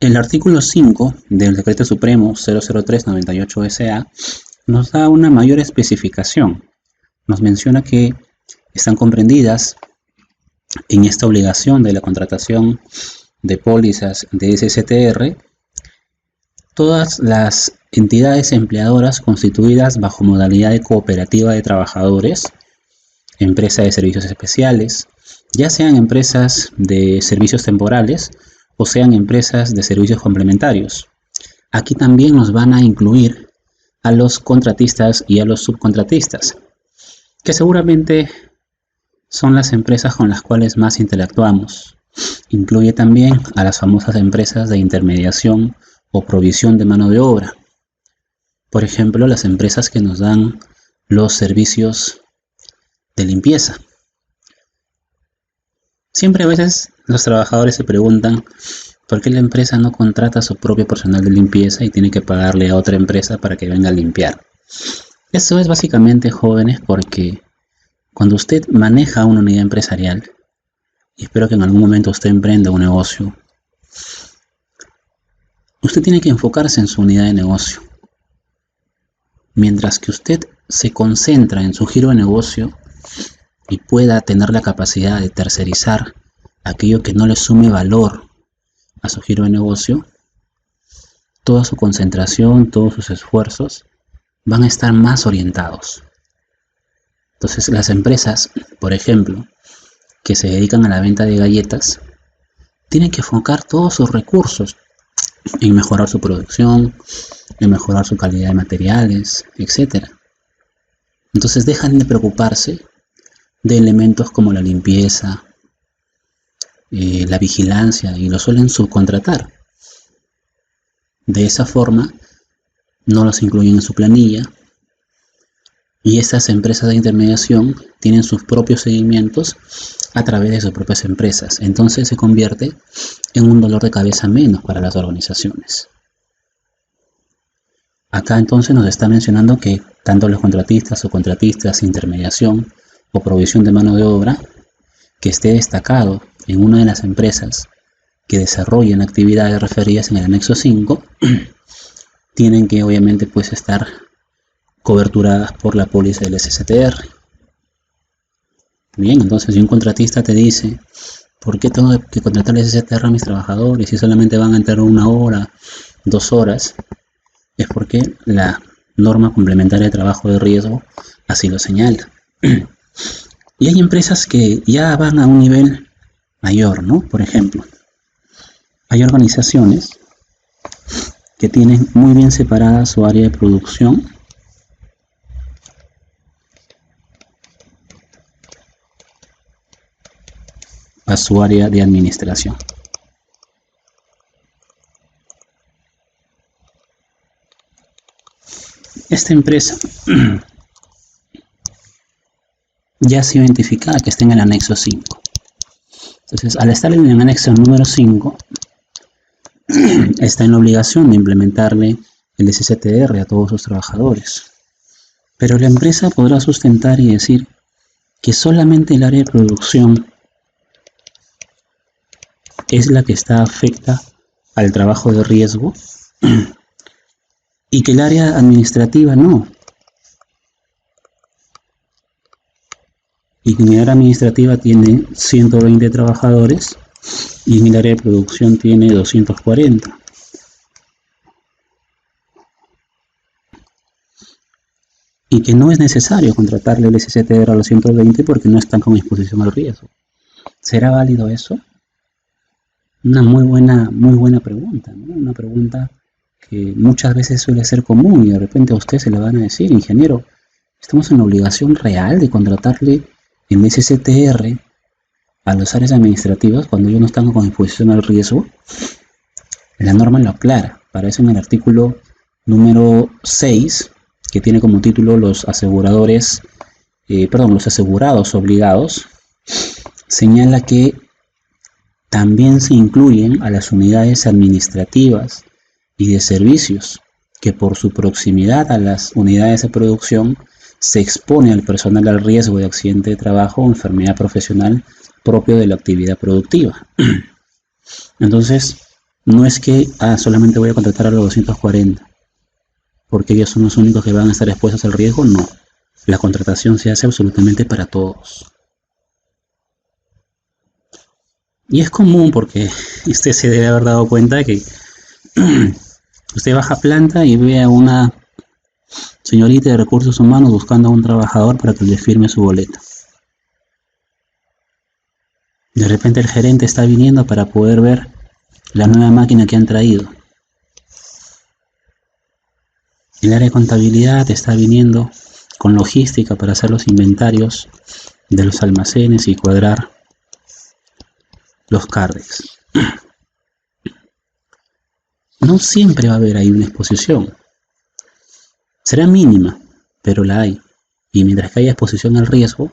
El artículo 5 del Decreto Supremo 003/98-SA nos da una mayor especificación. Nos menciona que están comprendidas en esta obligación de la contratación de pólizas de SSTR todas las entidades empleadoras constituidas bajo modalidad de cooperativa de trabajadores, empresa de servicios especiales, ya sean empresas de servicios temporales o sean empresas de servicios complementarios. Aquí también nos van a incluir a los contratistas y a los subcontratistas, que seguramente son las empresas con las cuales más interactuamos. Incluye también a las famosas empresas de intermediación o provisión de mano de obra. Por ejemplo, las empresas que nos dan los servicios de limpieza. Siempre a veces los trabajadores se preguntan por qué la empresa no contrata a su propio personal de limpieza y tiene que pagarle a otra empresa para que venga a limpiar. Eso es básicamente, jóvenes, porque cuando usted maneja una unidad empresarial, y espero que en algún momento usted emprenda un negocio, usted tiene que enfocarse en su unidad de negocio. Mientras que usted se concentra en su giro de negocio y pueda tener la capacidad de tercerizar aquello que no le sume valor a su giro de negocio, toda su concentración, todos sus esfuerzos van a estar más orientados. Entonces, las empresas, por ejemplo, que se dedican a la venta de galletas, tienen que enfocar todos sus recursos en mejorar su producción, en mejorar su calidad de materiales, etc. Entonces dejan de preocuparse de elementos como la limpieza, la vigilancia, y lo suelen subcontratar. De esa forma no los incluyen en su planilla, y estas empresas de intermediación tienen sus propios seguimientos a través de sus propias empresas. Entonces se convierte en un dolor de cabeza menos para las organizaciones. Acá entonces nos está mencionando que tanto los contratistas, subcontratistas, intermediación o provisión de mano de obra que esté destacado en una de las empresas que desarrollen actividades referidas en el anexo 5 tienen que obviamente pues estar coberturadas por la póliza del SSTR. Bien, entonces si un contratista te dice, ¿por qué tengo que contratar el SSTR a mis trabajadores si solamente van a entrar 1 hora, 2 horas? Es porque la norma complementaria de trabajo de riesgo así lo señala. Y hay empresas que ya van a un nivel mayor, ¿no? Por ejemplo, hay organizaciones que tienen muy bien separada su área de producción a su área de administración. Esta empresa ya ha sido identificada que está en el anexo 5. Entonces, al estar en el anexo número 5, está en la obligación de implementarle el SSTR a todos sus trabajadores. Pero la empresa podrá sustentar y decir que solamente el área de producción es la que está afecta al trabajo de riesgo y que el área administrativa no. Y que mi área administrativa tiene 120 trabajadores y mi área de producción tiene 240. Y que no es necesario contratarle el SSTR a los 120 porque no están con exposición al riesgo. ¿Será válido eso? Una muy buena pregunta, ¿no? Una pregunta que muchas veces suele ser común y de repente a usted se le van a decir, ingeniero, estamos en la obligación real de contratarle el SSTR a las áreas administrativas cuando ellos no están con exposición al riesgo. La norma lo aclara. Para eso en el artículo número 6, que tiene como título los asegurados obligados, señala que también se incluyen a las unidades administrativas y de servicios que por su proximidad a las unidades de producción se expone al personal al riesgo de accidente de trabajo o enfermedad profesional propio de la actividad productiva. Entonces, No es que solamente voy a contratar a los 240, porque ellos son los únicos que van a estar expuestos al riesgo, no. La contratación se hace absolutamente para todos. Y es común porque usted se debe haber dado cuenta que usted baja planta y ve a una señorita de recursos humanos buscando a un trabajador para que le firme su boleta. De repente el gerente está viniendo para poder ver la nueva máquina que han traído. El área de contabilidad está viniendo con logística para hacer los inventarios de los almacenes y cuadrar los cardex. No siempre va a haber ahí una exposición. Será mínima, pero la hay. Y mientras que haya exposición al riesgo,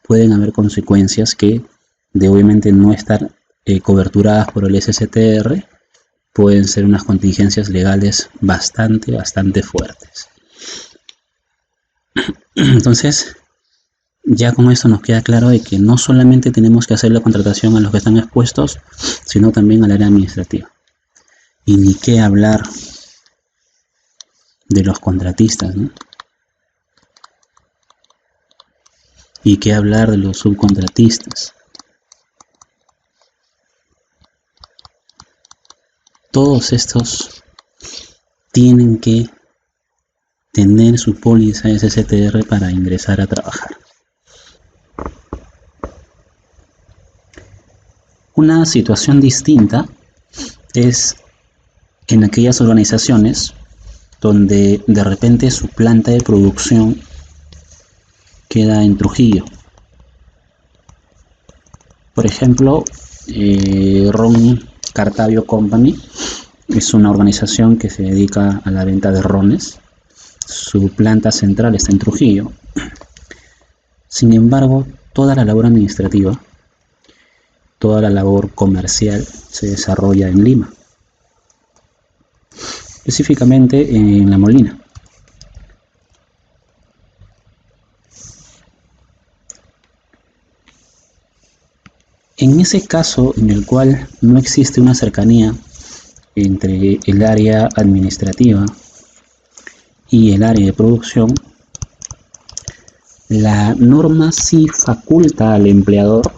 pueden haber consecuencias que, de obviamente no estar coberturadas por el SSTR, pueden ser unas contingencias legales bastante fuertes. Entonces, ya con esto nos queda claro de que no solamente tenemos que hacer la contratación a los que están expuestos, sino también al área administrativa. Y ni qué hablar de los contratistas, ¿no? Y qué hablar de los subcontratistas. Todos estos tienen que tener su póliza SSTR para ingresar a trabajar. Una situación distinta es en aquellas organizaciones donde de repente su planta de producción queda en Trujillo. Por ejemplo, Ron Cartavio Company es una organización que se dedica a la venta de rones. Su planta central está en Trujillo. Sin embargo, toda la labor administrativa, toda la labor comercial se desarrolla en Lima, específicamente en La Molina. En ese caso en el cual no existe una cercanía entre el área administrativa y el área de producción, la norma sí faculta al empleador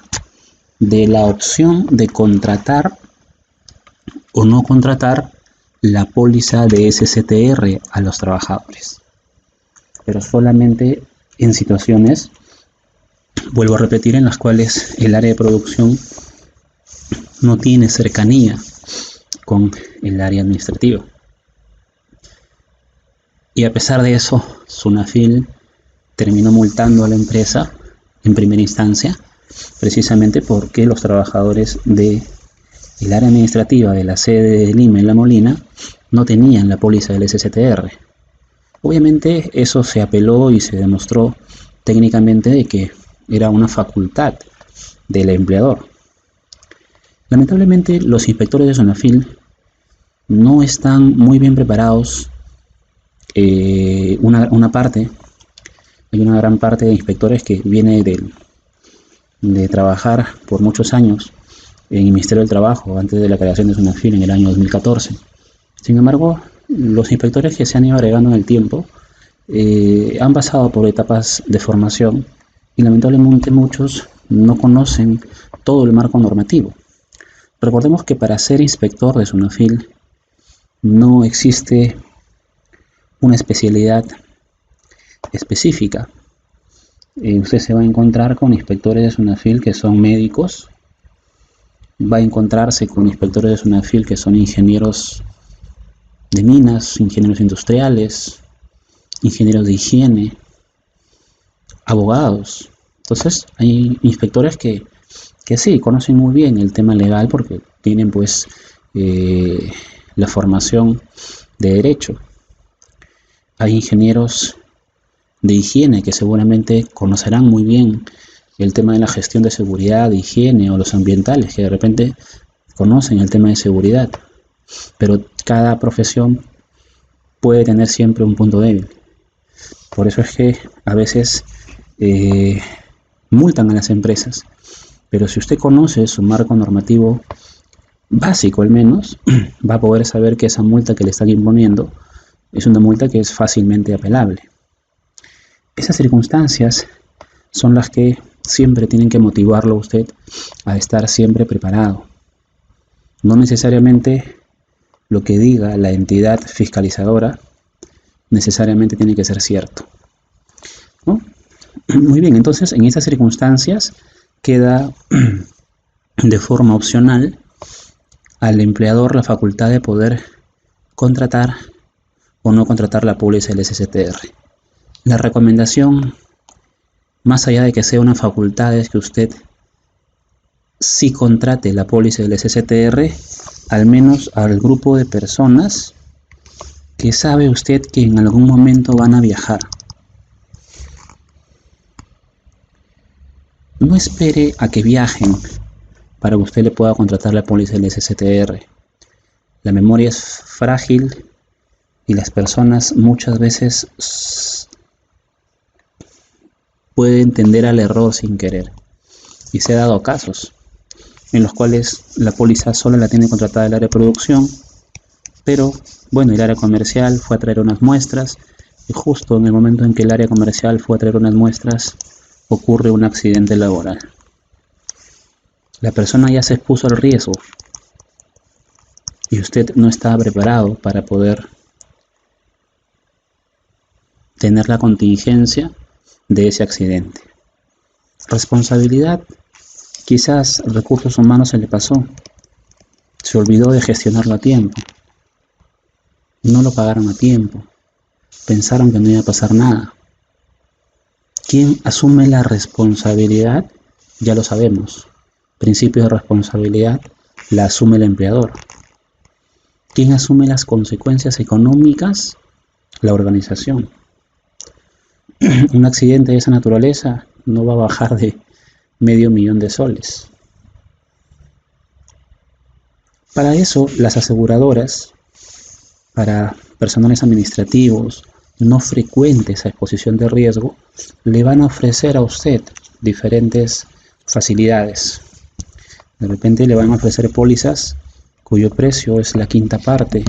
de la opción de contratar o no contratar la póliza de SSTR a los trabajadores, pero solamente en situaciones, vuelvo a repetir, en las cuales el área de producción no tiene cercanía con el área administrativa. Y a pesar de eso, Sunafil terminó multando a la empresa en primera instancia, precisamente porque los trabajadores del área administrativa de la sede de Lima en La Molina no tenían la póliza del SSTR. Obviamente eso se apeló y se demostró técnicamente de que era una facultad del empleador. Lamentablemente los inspectores de Sunafil no están muy bien preparados. Hay una gran parte de inspectores que viene de trabajar por muchos años en el Ministerio del Trabajo antes de la creación de Sunafil en el año 2014. Sin embargo, los inspectores que se han ido agregando en el tiempo han pasado por etapas de formación y lamentablemente muchos no conocen todo el marco normativo. Recordemos que para ser inspector de Sunafil no existe una especialidad específica. Usted se va a encontrar con inspectores de Sunafil que son médicos, va a encontrarse con inspectores de Sunafil que son ingenieros de minas, ingenieros industriales, ingenieros de higiene, abogados. Entonces hay inspectores que sí conocen muy bien el tema legal porque tienen pues la formación de derecho. Hay ingenieros de higiene que seguramente conocerán muy bien el tema de la gestión de seguridad, de higiene, o los ambientales que de repente conocen el tema de seguridad, pero cada profesión puede tener siempre un punto débil. Por eso es que a veces multan a las empresas, pero si usted conoce su marco normativo básico al menos, va a poder saber que esa multa que le están imponiendo es una multa que es fácilmente apelable. Esas circunstancias son las que siempre tienen que motivarlo a usted a estar siempre preparado. No necesariamente lo que diga la entidad fiscalizadora necesariamente tiene que ser cierto, ¿no? Muy bien, entonces en estas circunstancias queda de forma opcional al empleador la facultad de poder contratar o no contratar la póliza del SSTR. La recomendación, más allá de que sea una facultad, es que usted sí contrate la póliza del SSTR, al menos al grupo de personas que sabe usted que en algún momento van a viajar. No espere a que viajen para que usted le pueda contratar la póliza del SSTR. La memoria es frágil y las personas muchas veces pueden tender al error sin querer. Y se ha dado casos en los cuales la póliza solo la tiene contratada el área de producción, pero bueno, el área comercial fue a traer unas muestras y justo en el momento en que el área comercial fue a traer unas muestras ocurre un accidente laboral. La persona ya se expuso al riesgo y usted no estaba preparado para poder tener la contingencia de ese accidente. Responsabilidad, quizás recursos humanos se le pasó, se olvidó de gestionarlo a tiempo, no lo pagaron a tiempo, pensaron que no iba a pasar nada. ¿Quién asume la responsabilidad? Ya lo sabemos. Principio de responsabilidad la asume el empleador. ¿Quién asume las consecuencias económicas? La organización. Un accidente de esa naturaleza no va a bajar de $500,000 de soles. Para eso, las aseguradoras, para personales administrativos no frecuentes a exposición de riesgo, le van a ofrecer a usted diferentes facilidades. De repente le van a ofrecer pólizas cuyo precio es la quinta parte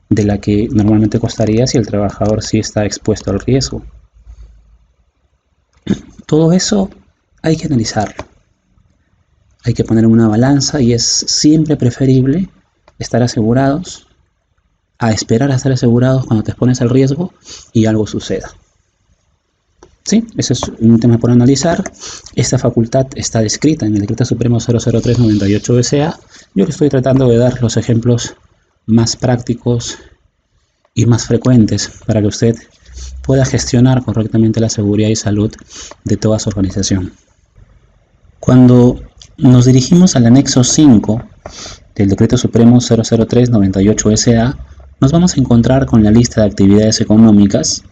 de la que normalmente costaría si el trabajador sí está expuesto al riesgo. Todo eso hay que analizarlo. Hay que poner en una balanza y es siempre preferible estar asegurados a esperar a estar asegurados cuando te expones al riesgo y algo suceda. ¿Sí? Ese es un tema por analizar. Esta facultad está descrita en el Decreto Supremo 003/98-SA. Yo le estoy tratando de dar los ejemplos más prácticos y más frecuentes para que usted pueda gestionar correctamente la seguridad y salud de toda su organización. Cuando nos dirigimos al anexo 5 del Decreto Supremo 003/98-SA, nos vamos a encontrar con la lista de actividades económicas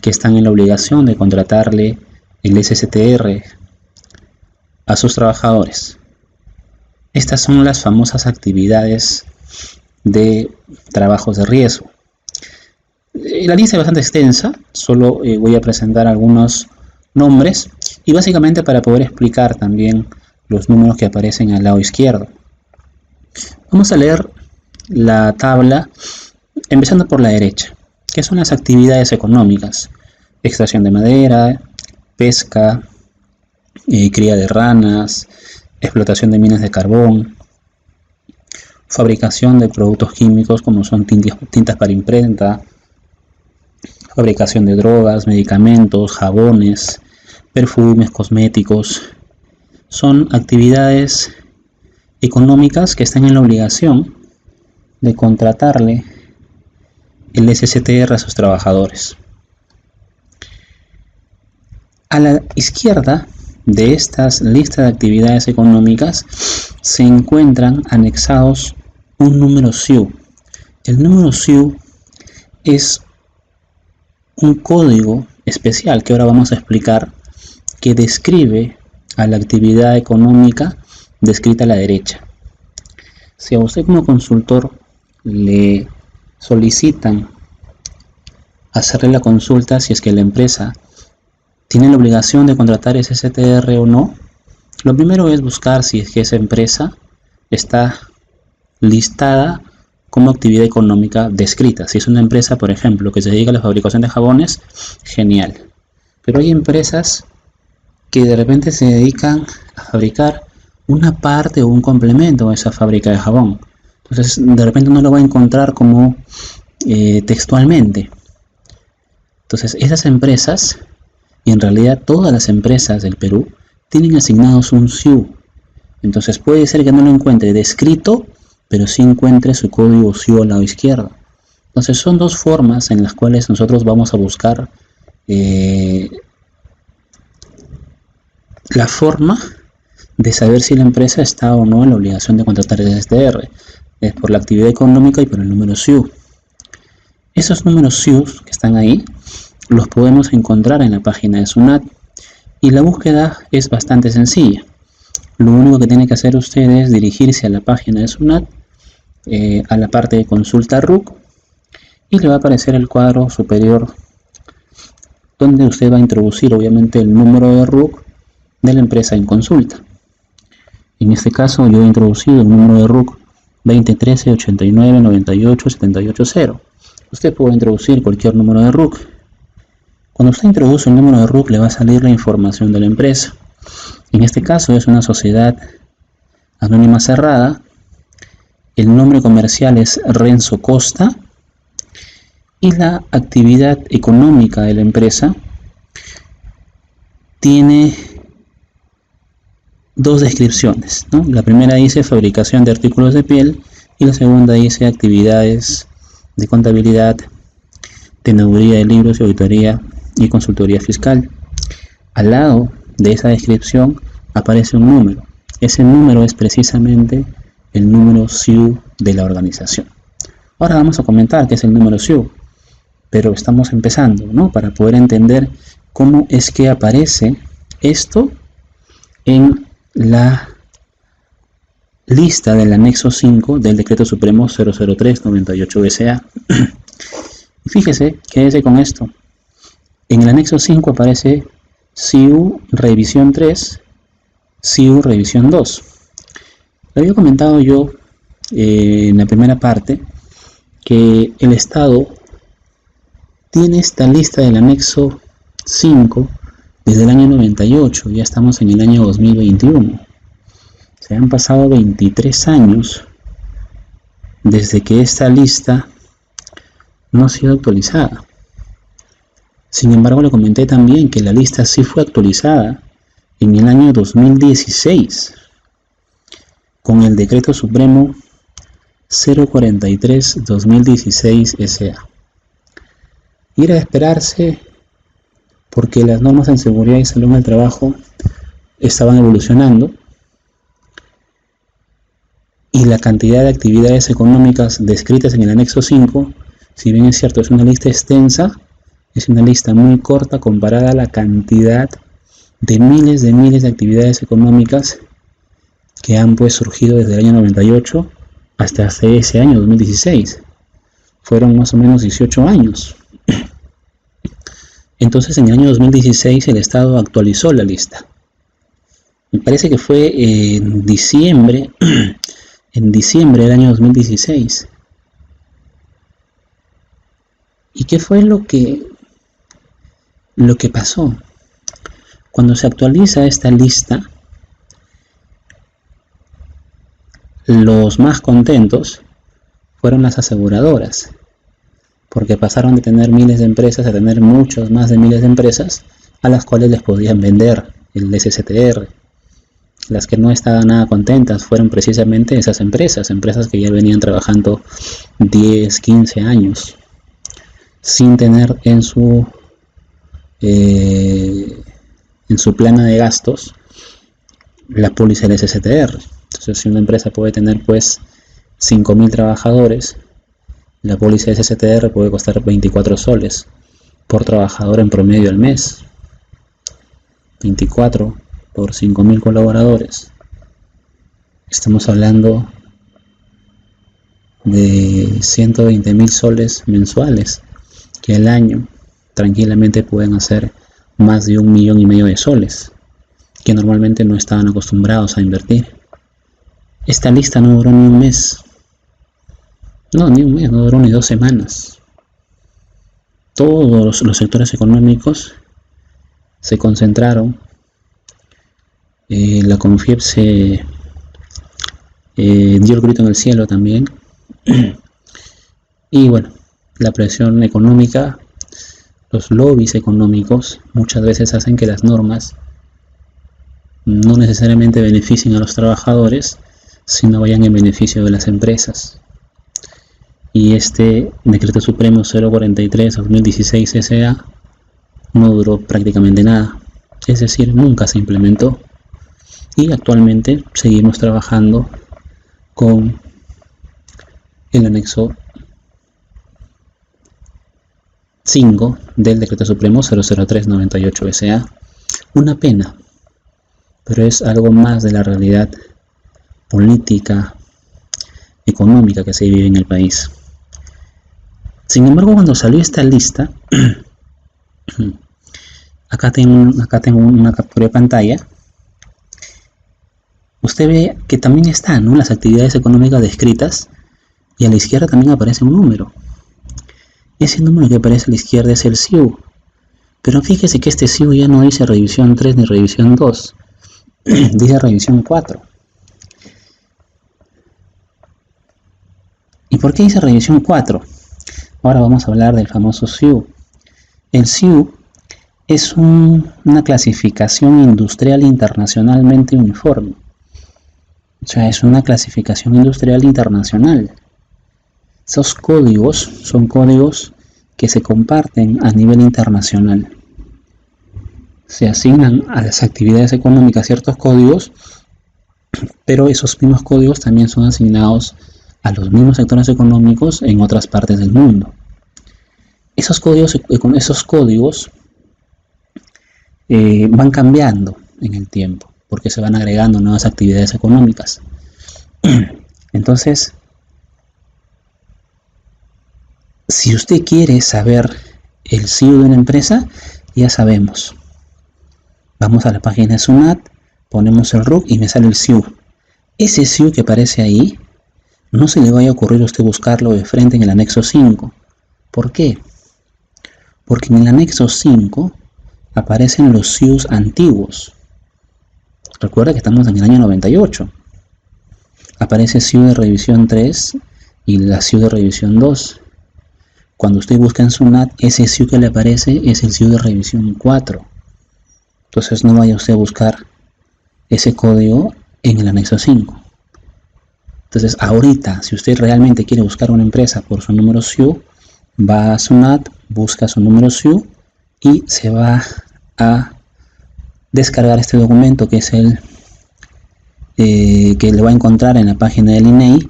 que están en la obligación de contratarle el SSTR a sus trabajadores. Estas son las famosas actividades de trabajos de riesgo. La lista es bastante extensa, solo voy a presentar algunos nombres y básicamente para poder explicar también los números que aparecen al lado izquierdo. Vamos a leer la tabla empezando por la derecha, que son las actividades económicas: extracción de madera, pesca, cría de ranas, explotación de minas de carbón, fabricación de productos químicos como son tintas para imprenta, fabricación de drogas, medicamentos, jabones, perfumes, cosméticos. Son actividades económicas que están en la obligación de contratarle el SSTR a sus trabajadores. A la izquierda de estas listas de actividades económicas se encuentran anexados un número SIU. El número SIU es un código especial que ahora vamos a explicar, que describe a la actividad económica descrita a la derecha. Si a usted como consultor le solicitan hacerle la consulta si es que la empresa tiene la obligación de contratar SSTR o no, lo primero es buscar si es que esa empresa está listada como actividad económica descrita. Si es una empresa, por ejemplo, que se dedica a la fabricación de jabones, genial. Pero hay empresas que de repente se dedican a fabricar una parte o un complemento a esa fábrica de jabón. Entonces, de repente no lo va a encontrar como textualmente. Entonces, esas empresas, y en realidad todas las empresas del Perú, tienen asignados un SIU. Entonces, puede ser que no lo encuentre descrito, pero sí encuentre su código SIU al lado izquierdo. Entonces, son dos formas en las cuales nosotros vamos a buscar la forma de saber si la empresa está o no en la obligación de contratar el SDR. Es por la actividad económica y por el número SIU. Esos números SIU que están ahí los podemos encontrar en la página de SUNAT y la búsqueda es bastante sencilla. Lo único que tiene que hacer usted es dirigirse a la página de SUNAT, a la parte de consulta RUC, y le va a aparecer el cuadro superior donde usted va a introducir obviamente el número de RUC de la empresa en consulta. En este caso yo he introducido el número de RUC 2013 89 98 780. Usted puede introducir cualquier número de RUC. Cuando usted introduce el número de RUC le va a salir la información de la empresa. En este caso es una sociedad anónima cerrada. El nombre comercial es Renzo Costa y la actividad económica de la empresa tiene dos descripciones, ¿no? La primera dice fabricación de artículos de piel y la segunda dice actividades de contabilidad, teneduría de libros y auditoría y consultoría fiscal. Al lado de esa descripción aparece un número. Ese número es precisamente el número SIU de la organización. Ahora vamos a comentar qué es el número SIU, pero estamos empezando, ¿no? Para poder entender cómo es que aparece esto en la lista del anexo 5 del decreto supremo 003/98-SA. Y fíjese, quédese con esto. En el anexo 5 aparece SIU revisión 3, SIU revisión 2. Lo había comentado yo en la primera parte que el Estado tiene esta lista del anexo 5 desde el año 98, ya estamos en el año 2021. Se han pasado 23 años desde que esta lista no ha sido actualizada. Sin embargo, le comenté también que la lista sí fue actualizada en el año 2016 con el decreto supremo 043/2016-SA. Y era de esperarse porque las normas en seguridad y salud en el trabajo estaban evolucionando y la cantidad de actividades económicas descritas en el anexo 5, si bien es cierto es una lista extensa, es una lista muy corta comparada a la cantidad de miles de actividades económicas que han pues surgido desde el año 98 hasta ese año 2016. Fueron más o menos 18 años. Entonces en el año 2016 el Estado actualizó la lista. Me parece que fue en diciembre del año 2016. ¿Y qué fue lo que pasó? Cuando se actualiza esta lista, los más contentos fueron las aseguradoras, porque pasaron de tener miles de empresas a tener muchos más de miles de empresas a las cuales les podían vender el SSTR. Las que no estaban nada contentas fueron precisamente esas empresas que ya venían trabajando 10, 15 años sin tener en su plana de gastos la póliza del SSTR. Entonces, si una empresa puede tener pues 5.000 trabajadores, la póliza de SSTR puede costar 24 soles por trabajador en promedio al mes. 24 por 5.000 colaboradores. Estamos hablando de 120.000 soles mensuales, que al año tranquilamente pueden hacer más de 1,5 millones de soles, que normalmente no estaban acostumbrados a invertir. Esta lista no duró ni un mes. No, ni un mes, no duró ni 2 semanas. Todos los sectores económicos se concentraron. La Confiep se dio el grito en el cielo también. Y bueno, la presión económica, los lobbies económicos muchas veces hacen que las normas no necesariamente beneficien a los trabajadores, sino vayan en beneficio de las empresas. Y este Decreto Supremo 043/2016 SA no duró prácticamente nada, es decir, nunca se implementó. Y actualmente seguimos trabajando con el anexo 5 del Decreto Supremo 003/98 SA. Una pena, pero es algo más de la realidad política, económica que se vive en el país. Sin embargo, cuando salió esta lista, acá tengo una captura de pantalla. Usted ve que también están, ¿no?, las actividades económicas descritas, y a la izquierda también aparece un número. Ese número que aparece a la izquierda es el SIU. Pero fíjese que este SIU ya no dice revisión 3 ni revisión 2, dice revisión 4. ¿Y por qué dice revisión 4? Ahora vamos a hablar del famoso SIU. El SIU es una clasificación industrial internacionalmente uniforme. O sea, es una clasificación industrial internacional. Esos códigos son códigos que se comparten a nivel internacional. Se asignan a las actividades económicas ciertos códigos, pero esos mismos códigos también son asignados a los mismos sectores económicos en otras partes del mundo. Esos códigos van cambiando en el tiempo, porque se van agregando nuevas actividades económicas. Entonces, si usted quiere saber el SIU de una empresa, ya sabemos. Vamos a la página de SUNAT, ponemos el RUC y me sale el SIU. Ese SIU que aparece ahí, no se le vaya a ocurrir a usted buscarlo de frente en el anexo 5. ¿Por qué? Porque en el anexo 5 aparecen los SIUs antiguos. Recuerda que estamos en el año 98. Aparece SIU de revisión 3 y la SIU de revisión 2. Cuando usted busca en SUNAT, ese SIU que le aparece es el SIU de revisión 4. Entonces no vaya usted a buscar ese código en el anexo 5. Entonces ahorita, si usted realmente quiere buscar una empresa por su número SIU, va a SUNAT, busca su número SIU y se va a descargar este documento, que es el que le va a encontrar en la página del INEI,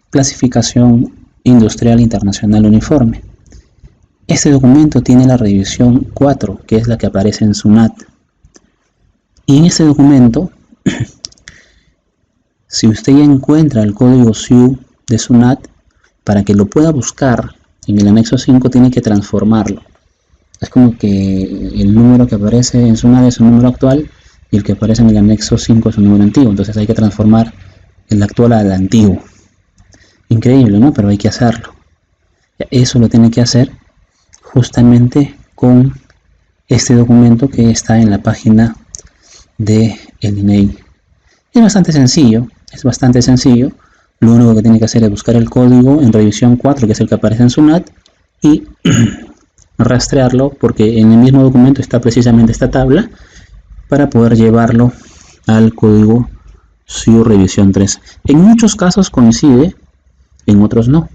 Clasificación Industrial Internacional Uniforme. Este documento tiene la revisión 4, que es la que aparece en SUNAT. Y en este documento, si usted ya encuentra el código SIU de SUNAT, para que lo pueda buscar en el anexo 5 tiene que transformarlo. Es como que el número que aparece en SUNAT es un número actual y el que aparece en el anexo 5 es un número antiguo. Entonces hay que transformar el actual al antiguo. Increíble, ¿no? Pero hay que hacerlo. Eso lo tiene que hacer justamente con este documento que está en la página de el INEI. Es bastante sencillo. Lo único que tiene que hacer es buscar el código en revisión 4, que es el que aparece en SUNAT, y rastrearlo, porque en el mismo documento está precisamente esta tabla, para poder llevarlo al código SIU revisión 3. En muchos casos coincide, en otros no.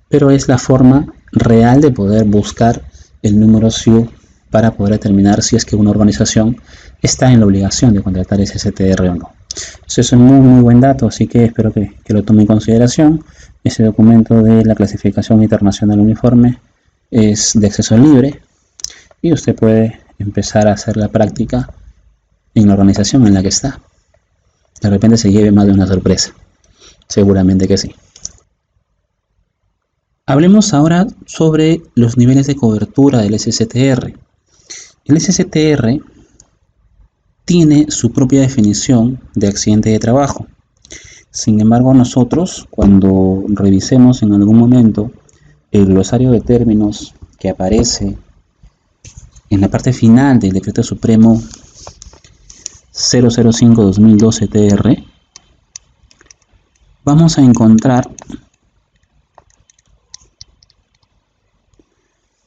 Pero es la forma real de poder buscar el número SIU para poder determinar si es que una organización está en la obligación de contratar SSTR o no. Eso es un muy buen dato, así que espero que lo tome en consideración. Ese documento de la clasificación internacional uniforme es de acceso libre y usted puede empezar a hacer la práctica en la organización en la que está. De repente se lleve más de una sorpresa. Seguramente que sí. Hablemos ahora sobre los niveles de cobertura del SSTR. El SSTR tiene su propia definición de accidente de trabajo. Sin embargo, nosotros, cuando revisemos en algún momento el glosario de términos que aparece en la parte final del Decreto Supremo 005-2012-TR, vamos a encontrar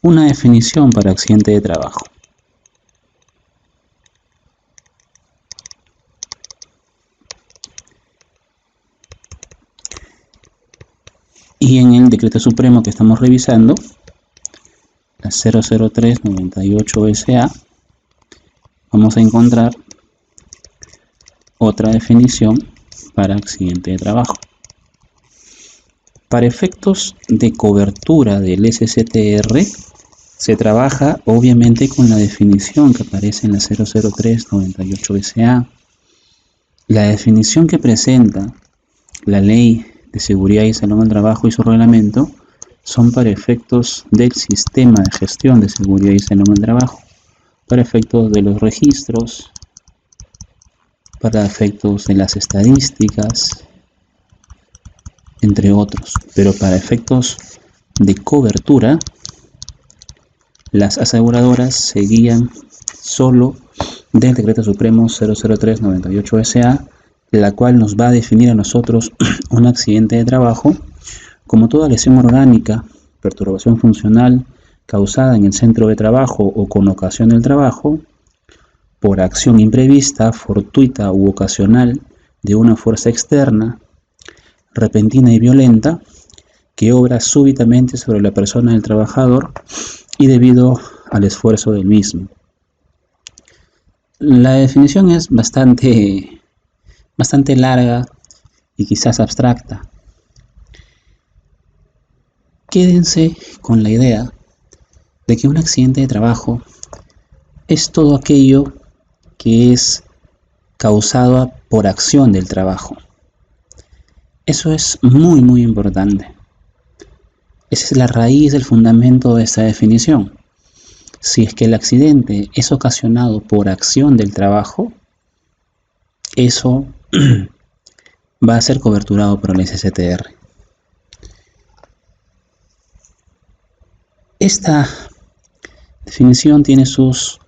una definición para accidente de trabajo. Y en el Decreto Supremo que estamos revisando, la 003-98-SA, vamos a encontrar otra definición para accidente de trabajo. Para efectos de cobertura del SCTR, se trabaja obviamente con la definición que aparece en la 003-98-SA. La definición que presenta la Ley de Seguridad y Salud en el Trabajo y su reglamento son para efectos del sistema de gestión de seguridad y salud en el trabajo, para efectos de los registros, para efectos de las estadísticas, entre otros. Pero para efectos de cobertura, las aseguradoras se guían solo del Decreto Supremo 003-98-SA, la cual nos va a definir a nosotros un accidente de trabajo como toda lesión orgánica, perturbación funcional causada en el centro de trabajo o con ocasión del trabajo, por acción imprevista, fortuita u ocasional de una fuerza externa, repentina y violenta, que obra súbitamente sobre la persona del trabajador y debido al esfuerzo del mismo. La definición es bastante larga y quizás abstracta. Quédense con la idea de que un accidente de trabajo es todo aquello que es causado por acción del trabajo. Eso es muy importante. Esa es la raíz del fundamento de esta definición. Si es que el accidente es ocasionado por acción del trabajo, eso va a ser coberturado por el SCTR. Esta definición tiene sus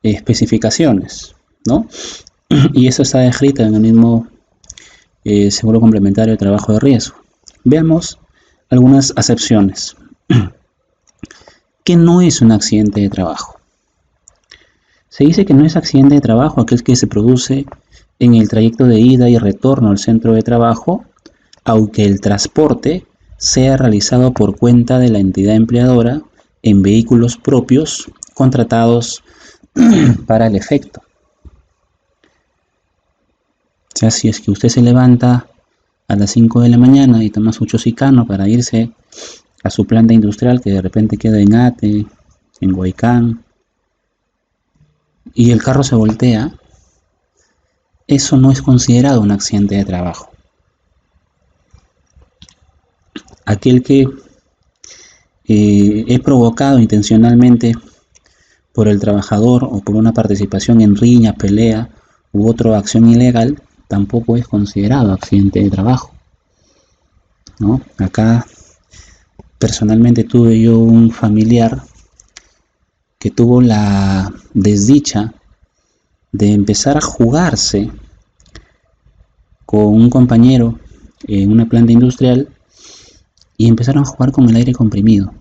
especificaciones, ¿no? Y eso está descrito en el mismo seguro complementario de trabajo de riesgo. Veamos algunas acepciones. ¿Qué no es un accidente de trabajo? Se dice que no es accidente de trabajo aquel que se produce en el trayecto de ida y retorno al centro de trabajo, aunque el transporte sea realizado por cuenta de la entidad empleadora en vehículos propios contratados para el efecto. O sea, si es que usted se levanta a las 5 de la mañana y toma su chosicano para irse a su planta industrial que de repente queda en Ate, en Huaycán, y el carro se voltea, eso no es considerado un accidente de trabajo. Aquel que es provocado intencionalmente por el trabajador o por una participación en riña, pelea u otra acción ilegal, tampoco es considerado accidente de trabajo, ¿no? Acá personalmente tuve yo un familiar que tuvo la desdicha de empezar a jugarse con un compañero en una planta industrial y empezaron a jugar con el aire comprimido.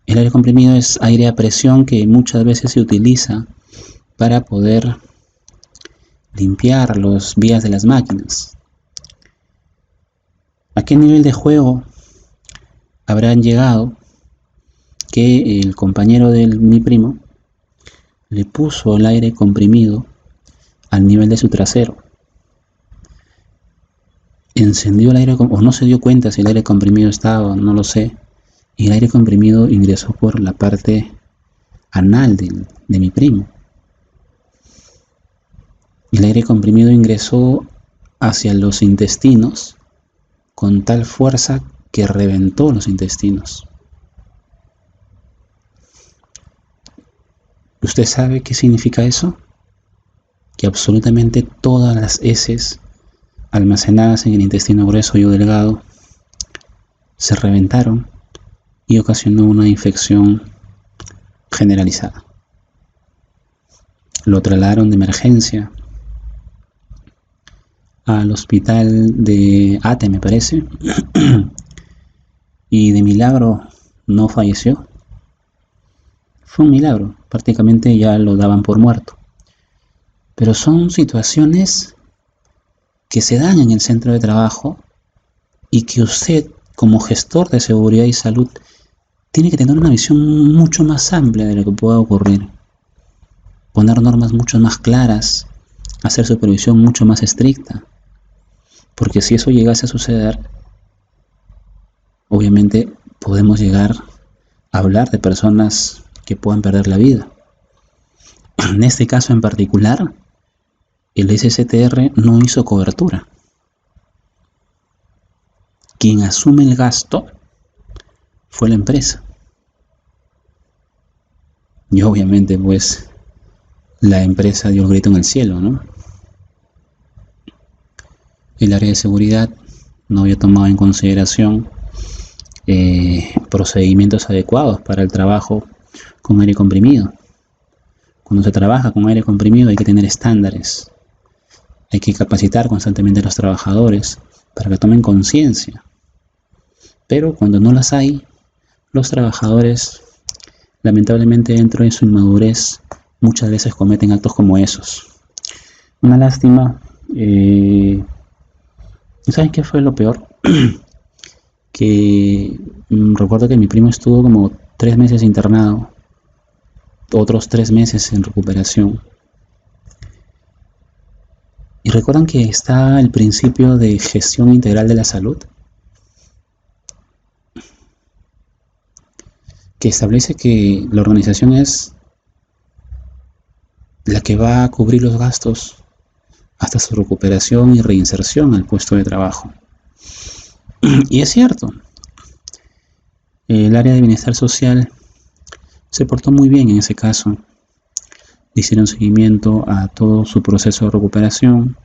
El aire comprimido es aire a presión que muchas veces se utiliza para poder limpiar las vías de las máquinas. ¿A qué nivel de juego habrán llegado que el compañero de mi primo le puso el aire comprimido al nivel de su trasero? Encendió el aire, o no se dio cuenta si el aire comprimido estaba, no lo sé, y el aire comprimido ingresó por la parte anal de mi primo. El aire comprimido ingresó hacia los intestinos con tal fuerza que reventó los intestinos. ¿Usted sabe qué significa eso? Que absolutamente todas las heces almacenadas en el intestino grueso y o delgado se reventaron y ocasionó una infección generalizada. Lo trasladaron de emergencia al hospital de Ate, me parece, y de milagro no falleció. Fue un milagro, prácticamente ya lo daban por muerto. Pero son situaciones que se dan en el centro de trabajo y que usted, como gestor de seguridad y salud, tiene que tener una visión mucho más amplia de lo que pueda ocurrir. Poner normas mucho más claras, hacer supervisión mucho más estricta. Porque si eso llegase a suceder, obviamente podemos llegar a hablar de personas que puedan perder la vida. En este caso en particular, el SSTR no hizo cobertura. Quien asume el gasto fue la empresa. Y obviamente pues la empresa dio el grito en el cielo, ¿no? El área de seguridad no había tomado en consideración procedimientos adecuados para el trabajo con aire comprimido. Cuando se trabaja con aire comprimido hay que tener estándares, hay que capacitar constantemente a los trabajadores para que tomen conciencia. Pero cuando no las hay, los trabajadores, lamentablemente dentro de su inmadurez, muchas veces cometen actos como esos. Una lástima. ¿Saben qué fue lo peor? Que recuerdo que mi primo estuvo como 3 meses internado, otros 3 meses en recuperación. ¿Y recuerdan que está el principio de gestión integral de la salud? Que establece que la organización es la que va a cubrir los gastos hasta su recuperación y reinserción al puesto de trabajo. Y es cierto, el área de bienestar social se portó muy bien en ese caso. Le hicieron seguimiento a todo su proceso de recuperación.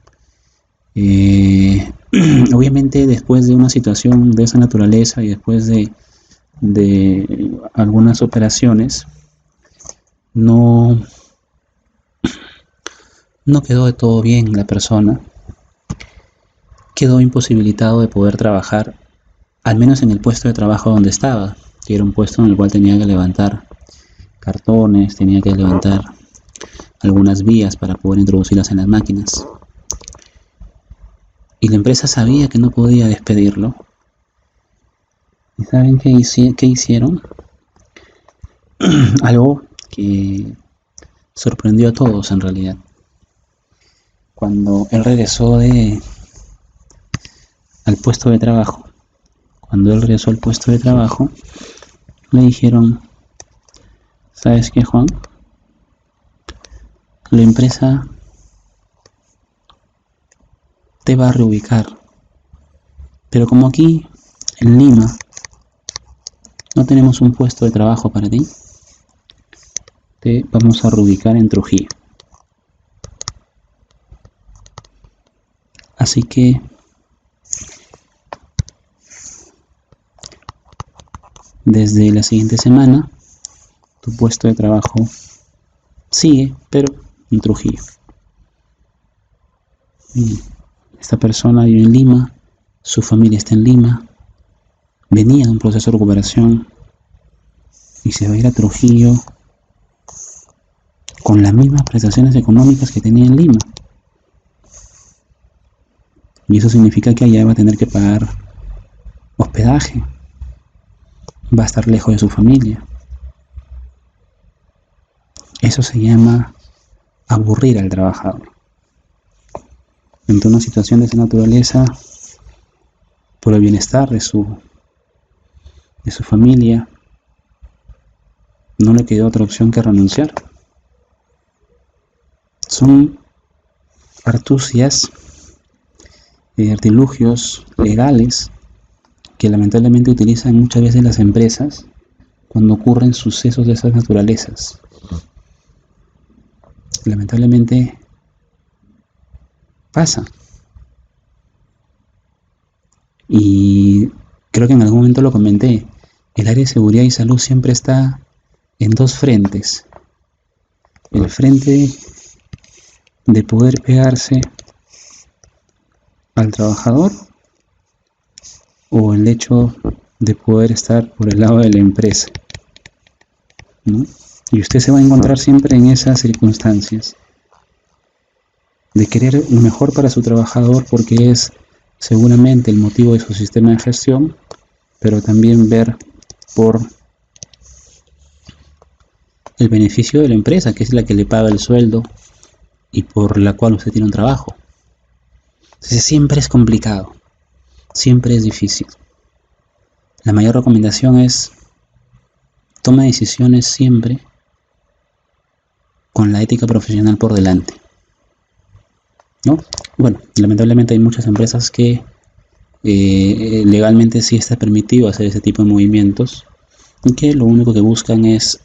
Obviamente después de una situación de esa naturaleza y después de algunas operaciones, no quedó de todo bien la persona. Quedó imposibilitado de poder trabajar, al menos en el puesto de trabajo donde estaba, que era un puesto en el cual tenía que levantar cartones, tenía que levantar algunas vías para poder introducirlas en las máquinas. Y la empresa sabía que no podía despedirlo. ¿Y saben qué hicieron? Algo que sorprendió a todos en realidad. Cuando él regresó al puesto de trabajo, le dijeron: ¿sabes qué, Juan? La empresa te va a reubicar, pero como aquí en Lima no tenemos un puesto de trabajo para ti, te vamos a reubicar en Trujillo. Así que desde la siguiente semana tu puesto de trabajo sigue, pero en Trujillo. Y esta persona vive en Lima, su familia está en Lima, venía de un proceso de recuperación y se va a ir a Trujillo con las mismas prestaciones económicas que tenía en Lima. Y eso significa que allá va a tener que pagar hospedaje, va a estar lejos de su familia. Eso se llama aburrir al trabajador. Ante una situación de esa naturaleza, por el bienestar de su familia, no le quedó otra opción que renunciar. Son artucias, artilugios legales que lamentablemente utilizan muchas veces las empresas cuando ocurren sucesos de esas naturalezas. Lamentablemente pasa. Y creo que en algún momento lo comenté, el área de seguridad y salud siempre está en dos frentes. El frente de poder pegarse al trabajador o el hecho de poder estar por el lado de la empresa, ¿no? Y usted se va a encontrar siempre en esas circunstancias de querer lo mejor para su trabajador porque es seguramente el motivo de su sistema de gestión, pero también ver por el beneficio de la empresa, que es la que le paga el sueldo y por la cual usted tiene un trabajo. Entonces siempre es complicado, siempre es difícil. La mayor recomendación es toma decisiones siempre con la ética profesional por delante, ¿no? Bueno, lamentablemente hay muchas empresas que legalmente sí está permitido hacer ese tipo de movimientos y que lo único que buscan es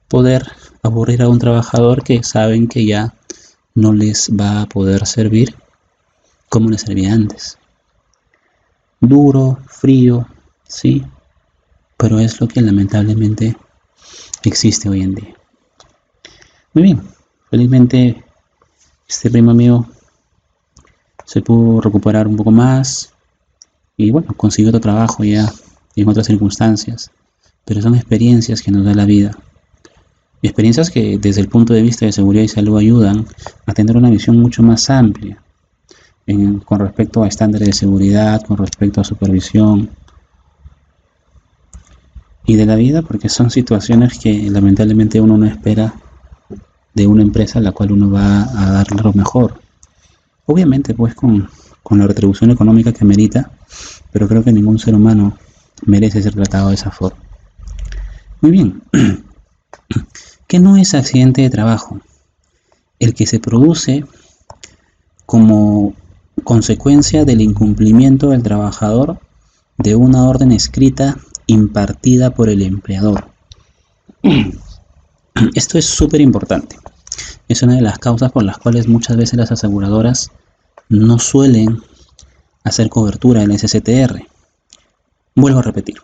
poder aburrir a un trabajador que saben que ya no les va a poder servir como les servía antes. Duro, frío, sí, pero es lo que lamentablemente existe hoy en día. Muy bien, felizmente este primo mío se pudo recuperar un poco más y bueno, consiguió otro trabajo ya en otras circunstancias, pero son experiencias que nos da la vida. Experiencias que desde el punto de vista de seguridad y salud ayudan a tener una visión mucho más amplia con respecto a estándares de seguridad, con respecto a supervisión y de la vida, porque son situaciones que lamentablemente uno no espera de una empresa a la cual uno va a darle lo mejor. Obviamente pues con la retribución económica que merita, pero creo que ningún ser humano merece ser tratado de esa forma. Muy bien. ¿Qué no es accidente de trabajo? El que se produce como consecuencia del incumplimiento del trabajador de una orden escrita impartida por el empleador. Esto es súper importante. Es una de las causas por las cuales muchas veces las aseguradoras no suelen hacer cobertura en el SSTR. Vuelvo a repetir.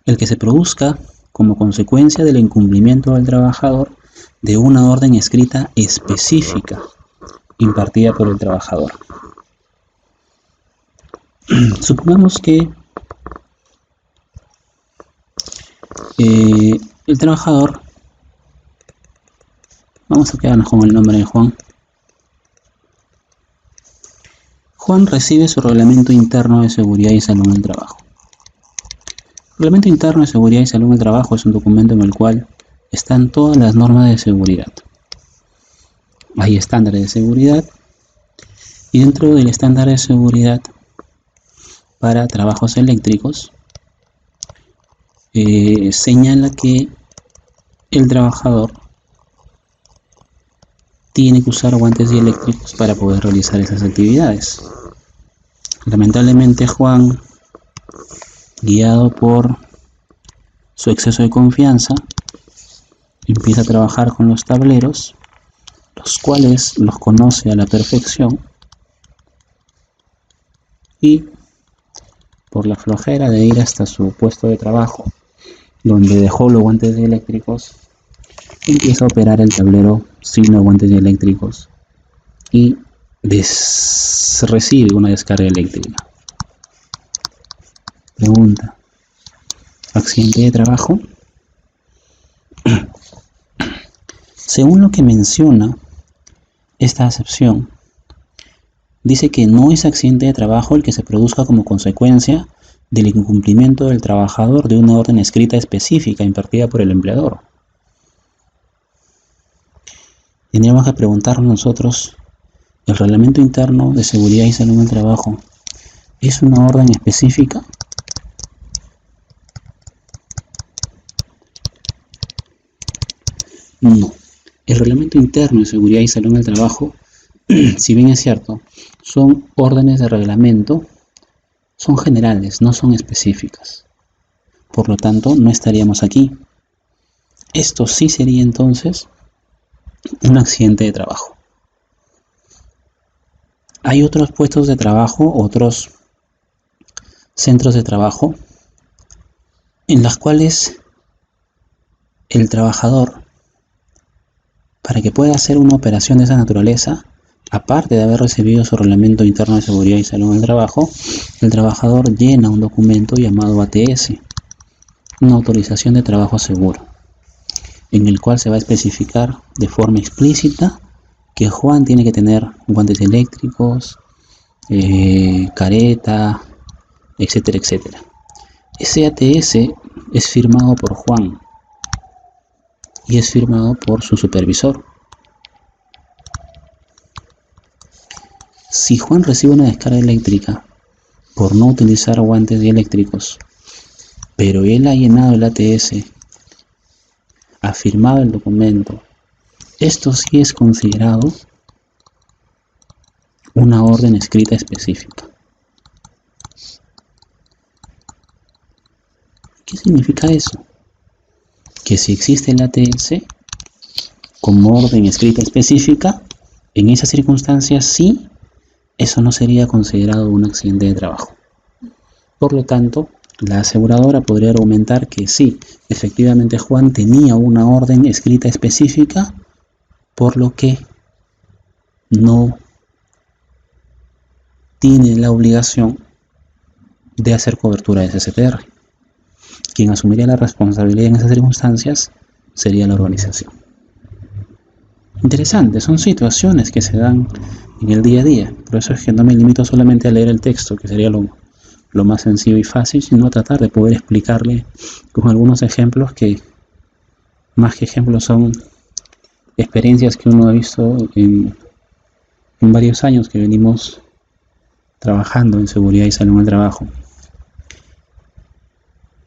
El que se produzca como consecuencia del incumplimiento del trabajador de una orden escrita específica impartida por el trabajador. Supongamos que el trabajador, vamos a quedarnos con el nombre de Juan. Juan recibe su reglamento interno de seguridad y salud en el trabajo. El reglamento interno de seguridad y salud en el trabajo es un documento en el cual están todas las normas de seguridad. Hay estándares de seguridad y dentro del estándar de seguridad para trabajos eléctricos señala que el trabajador tiene que usar guantes dieléctricos para poder realizar esas actividades. Lamentablemente Juan, guiado por su exceso de confianza, empieza a trabajar con los tableros, los cuales los conoce a la perfección, y por la flojera de ir hasta su puesto de trabajo, donde dejó los guantes eléctricos, empieza a operar el tablero sin los guantes eléctricos y recibe una descarga eléctrica. Pregunta: ¿accidente de trabajo? Según lo que menciona esta acepción, dice que no es accidente de trabajo el que se produzca como consecuencia del incumplimiento del trabajador de una orden escrita específica impartida por el empleador. Tendríamos que preguntarnos nosotros, ¿el reglamento interno de seguridad y salud en el trabajo es una orden específica? No. El reglamento interno de seguridad y salud en el trabajo, si bien es cierto, son órdenes de reglamento, son generales, no son específicas. Por lo tanto, no estaríamos aquí. Esto sí sería entonces un accidente de trabajo. Hay otros puestos de trabajo, otros centros de trabajo en las cuales el trabajador, para que pueda hacer una operación de esa naturaleza, aparte de haber recibido su reglamento interno de seguridad y salud en el trabajo, el trabajador llena un documento llamado ATS, una autorización de trabajo seguro, en el cual se va a especificar de forma explícita que Juan tiene que tener guantes eléctricos, careta, etcétera, etcétera. Ese ATS es firmado por Juan y es firmado por su supervisor. Si Juan recibe una descarga eléctrica por no utilizar guantes eléctricos, pero él ha llenado el ATS, ha firmado el documento, esto sí es considerado una orden escrita específica. ¿Qué significa eso? Que si existe el ATS como orden escrita específica, en esas circunstancias sí, eso no sería considerado un accidente de trabajo. Por lo tanto, la aseguradora podría argumentar que sí, efectivamente Juan tenía una orden escrita específica, por lo que no tiene la obligación de hacer cobertura de SSTR. Quien asumiría la responsabilidad en esas circunstancias sería la organización. Interesante, son situaciones que se dan en el día a día. Por eso es que no me limito solamente a leer el texto, que sería lo más sencillo y fácil, sino a tratar de poder explicarle con algunos ejemplos que, más que ejemplos, son experiencias que uno ha visto en varios años que venimos trabajando en seguridad y salud en el trabajo.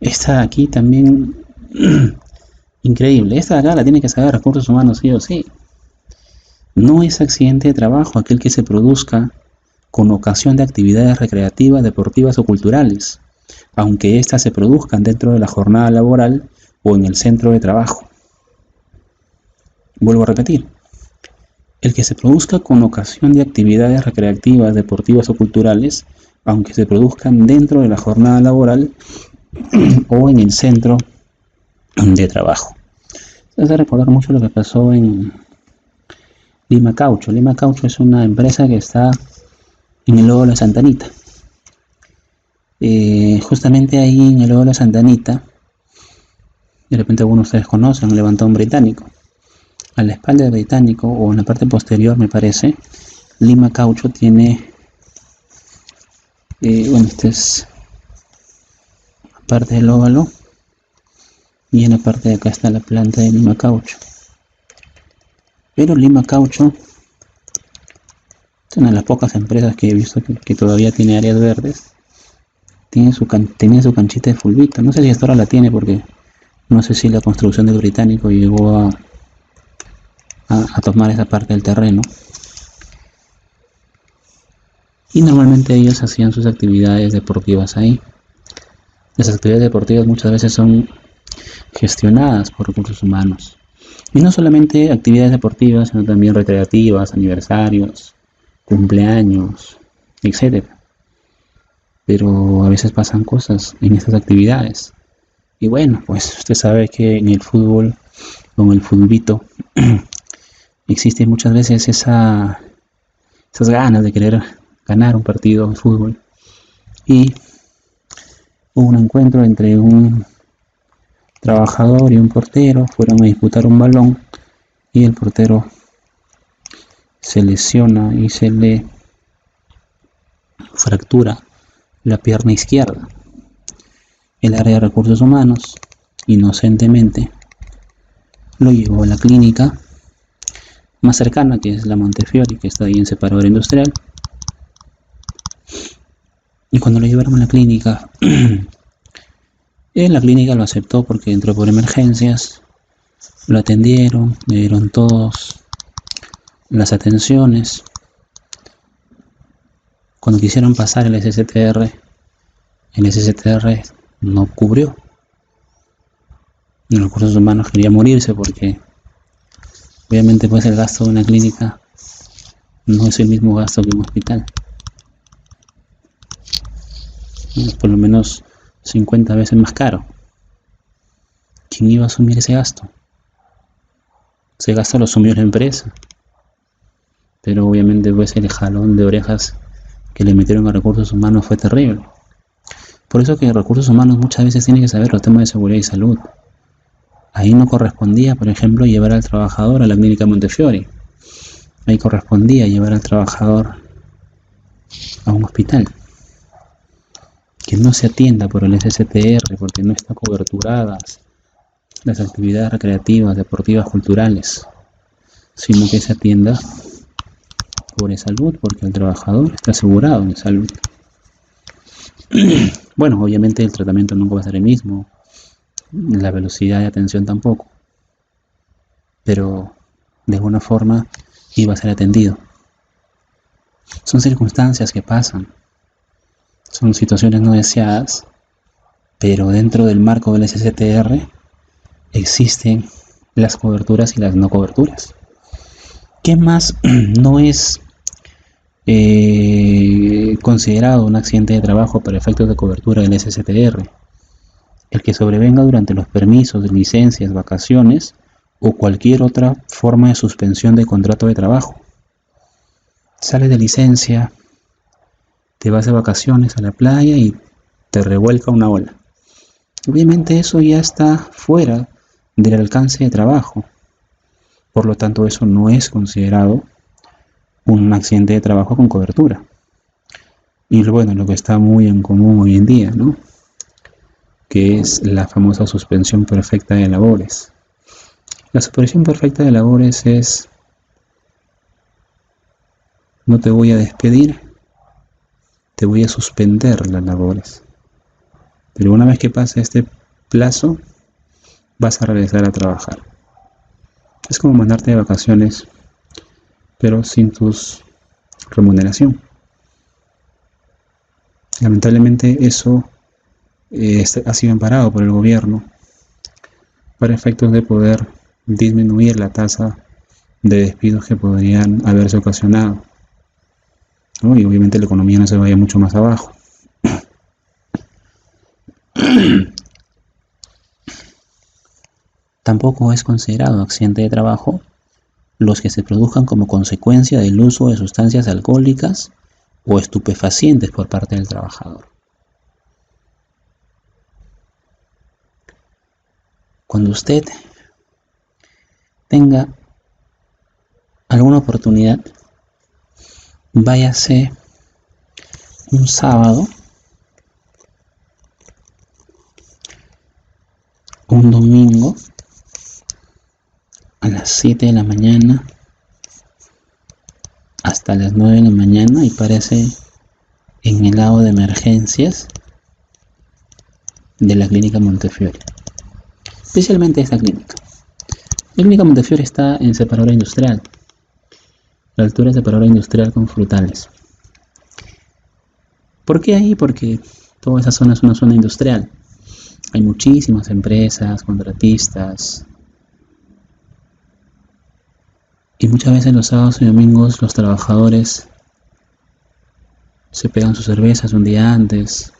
Esta aquí también, increíble, esta de acá la tiene que saber recursos humanos sí o sí. No es accidente de trabajo aquel que se produzca con ocasión de actividades recreativas, deportivas o culturales, aunque éstas se produzcan dentro de la jornada laboral o en el centro de trabajo. Vuelvo a repetir, el que se produzca con ocasión de actividades recreativas, deportivas o culturales, aunque se produzcan dentro de la jornada laboral o en el centro de trabajo. Se hace recordar mucho lo que pasó en Lima Caucho. Lima Caucho es una empresa que está en el Lodo de la Santa Anita. Justamente ahí en el Lodo de la Santa Anita, de repente algunos de ustedes conocen, un levantón británico. A la espalda del británico, o en la parte posterior me parece, Lima Caucho tiene, esta es parte del óvalo, y en la parte de acá está la planta de Lima Caucho. Pero Lima Caucho es una de las pocas empresas que he visto que todavía tiene áreas verdes. Tenía su canchita de fulbito. No sé si hasta ahora la tiene, porque no sé si la construcción del británico llegó a tomar esa parte del terreno. Y normalmente ellos hacían sus actividades deportivas ahí. Las actividades deportivas muchas veces son gestionadas por recursos humanos. Y no solamente actividades deportivas, sino también recreativas, aniversarios, cumpleaños, etc. Pero a veces pasan cosas en estas actividades. Y bueno, pues usted sabe que en el fútbol, con el fulbito, existe muchas veces esas ganas de querer ganar un partido de fútbol. Y hubo un encuentro entre un trabajador y un portero, fueron a disputar un balón y el portero se lesiona y se le fractura la pierna izquierda. El área de recursos humanos, inocentemente, lo llevó a la clínica más cercana, que es la Montefiori, que está ahí en Separador Industrial. Y cuando lo llevaron a la clínica, en la clínica lo aceptó porque entró por emergencias, lo atendieron, le dieron todas las atenciones. Cuando quisieron pasar el SSTR no cubrió. Los recursos humanos quería morirse porque obviamente pues el gasto de una clínica no es el mismo gasto que un hospital. Es por lo menos 50 veces más caro. ¿Quién iba a asumir ese gasto? Ese gasto lo asumió la empresa, pero obviamente pues el jalón de orejas que le metieron a recursos humanos fue terrible. Por eso que recursos humanos muchas veces tienen que saber los temas de seguridad y salud. Ahí no correspondía, por ejemplo, llevar al trabajador a la clínica Montefiore. Ahí correspondía llevar al trabajador a un hospital. Que no se atienda por el SSTR porque no están coberturadas las actividades recreativas, deportivas, culturales, sino que se atienda por salud porque el trabajador está asegurado en salud. Bueno, obviamente el tratamiento nunca va a ser el mismo, la velocidad de atención tampoco, pero de alguna forma iba a ser atendido. Son circunstancias que pasan, son situaciones no deseadas, pero dentro del marco del SSTR existen las coberturas y las no coberturas. ¿Qué más no es considerado un accidente de trabajo para efectos de cobertura del SSTR? El que sobrevenga durante los permisos, licencias, vacaciones o cualquier otra forma de suspensión de contrato de trabajo. Sales de licencia, te vas de vacaciones a la playa y te revuelca una ola. Obviamente eso ya está fuera del alcance de trabajo. Por lo tanto, eso no es considerado un accidente de trabajo con cobertura. Y bueno, lo que está muy en común hoy en día, ¿no? Que es la famosa suspensión perfecta de labores. La suspensión perfecta de labores es: no te voy a despedir, te voy a suspender las labores. Pero una vez que pase este plazo, vas a regresar a trabajar. Es como mandarte de vacaciones, pero sin tu remuneración. Lamentablemente eso ha sido amparado por el gobierno para efectos de poder disminuir la tasa de despidos que podrían haberse ocasionado, ¿no? Y obviamente la economía no se vaya mucho más abajo. Tampoco es considerado accidente de trabajo los que se produzcan como consecuencia del uso de sustancias alcohólicas o estupefacientes por parte del trabajador. Cuando usted tenga alguna oportunidad, váyase un sábado, un domingo, a las 7 de la mañana hasta las 9 de la mañana y párese en el lado de emergencias de la clínica Montefiore. Especialmente esta clínica. La clínica Montefiore está en separadora industrial. La altura de separadora industrial con Frutales. ¿Por qué ahí? Porque toda esa zona es una zona industrial. Hay muchísimas empresas, contratistas. Y muchas veces los sábados y domingos los trabajadores se pegan sus cervezas un día antes,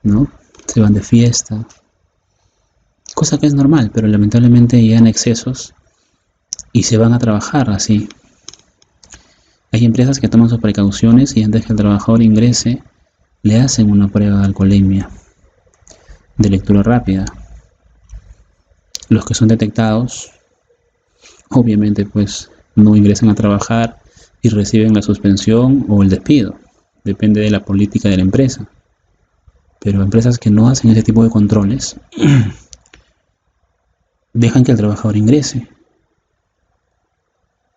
¿no? Se van de fiesta. Cosa que es normal, pero lamentablemente llegan a excesos y se van a trabajar así. Hay empresas que toman sus precauciones y antes que el trabajador ingrese, le hacen una prueba de alcoholemia, de lectura rápida. Los que son detectados, obviamente pues no ingresan a trabajar y reciben la suspensión o el despido. Depende de la política de la empresa. Pero empresas que no hacen ese tipo de controles dejan que el trabajador ingrese.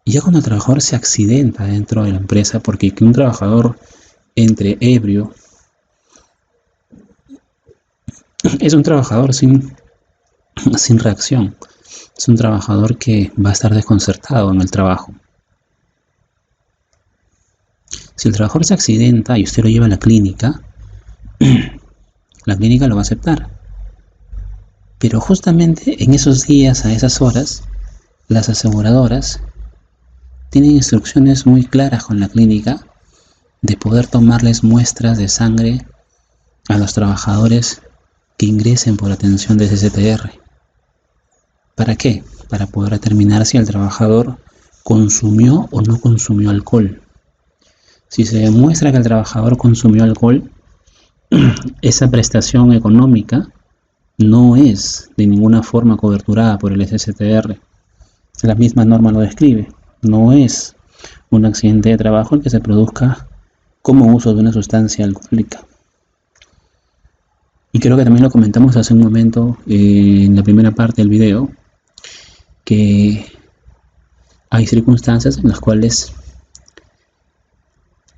Y ya cuando el trabajador se accidenta dentro de la empresa, porque que un trabajador entre ebrio es un trabajador sin reacción. Es un trabajador que va a estar desconcertado en el trabajo. Si el trabajador se accidenta y usted lo lleva a la clínica lo va a aceptar. Pero justamente en esos días, a esas horas, las aseguradoras tienen instrucciones muy claras con la clínica de poder tomarles muestras de sangre a los trabajadores que ingresen por atención de SSTR. ¿Para qué? Para poder determinar si el trabajador consumió o no consumió alcohol. Si se demuestra que el trabajador consumió alcohol, esa prestación económica no es de ninguna forma coberturada por el SSTR. La misma norma lo describe. No es un accidente de trabajo el que se produzca como uso de una sustancia alcohólica. Y creo que también lo comentamos hace un momento en la primera parte del video, que hay circunstancias en las cuales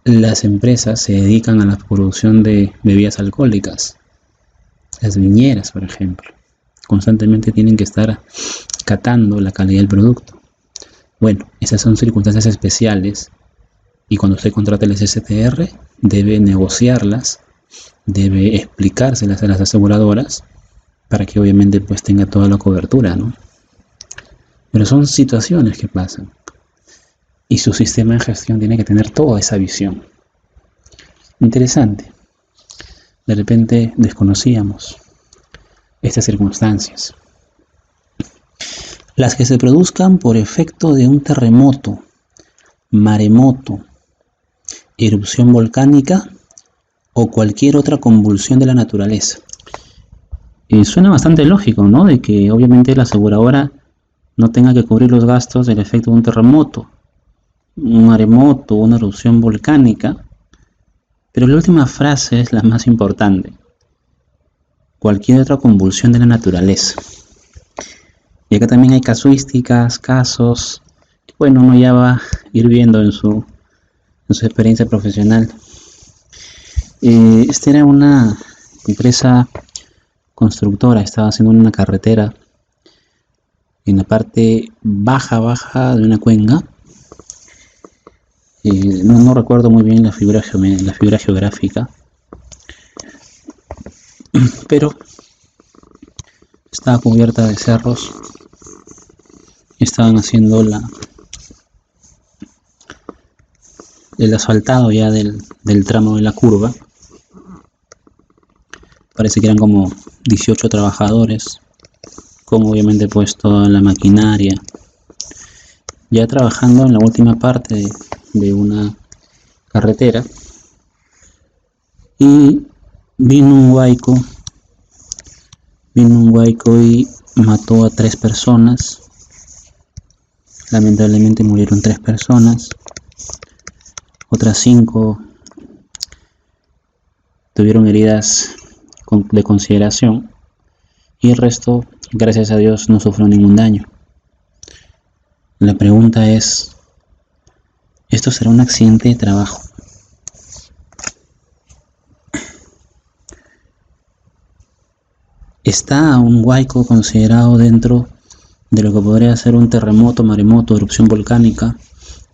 las empresas se dedican a la producción de bebidas alcohólicas. Las viñeras, por ejemplo, constantemente tienen que estar catando la calidad del producto. Bueno, esas son circunstancias especiales y cuando usted contrata el SSTR debe negociarlas, debe explicárselas a las aseguradoras para que obviamente pues tenga toda la cobertura, ¿no? Pero son situaciones que pasan y su sistema de gestión tiene que tener toda esa visión. Interesante. De repente desconocíamos estas circunstancias. Las que se produzcan por efecto de un terremoto, maremoto, erupción volcánica o cualquier otra convulsión de la naturaleza. Suena bastante lógico, ¿no? De que obviamente la aseguradora no tenga que cubrir los gastos del efecto de un terremoto, un maremoto, una erupción volcánica. Pero la última frase es la más importante. Cualquier otra convulsión de la naturaleza. Y acá también hay casuísticas, casos, que bueno, uno ya va a ir viendo en su experiencia profesional. Esta era una empresa constructora, estaba haciendo una carretera en la parte baja de una cuenca. No recuerdo muy bien la figura geográfica, pero estaba cubierta de cerros y estaban haciendo el asfaltado ya del tramo de la curva. Parece que eran como 18 trabajadores, con obviamente pues toda la maquinaria, ya trabajando en la última parte de una carretera, y vino un huaico y mató a 3 personas. Lamentablemente murieron 3 personas, otras 5 tuvieron heridas de consideración y el resto, gracias a Dios, no sufrió ningún daño. La pregunta es, ¿esto será un accidente de trabajo? ¿Está un huaico considerado dentro de lo que podría ser un terremoto, maremoto, erupción volcánica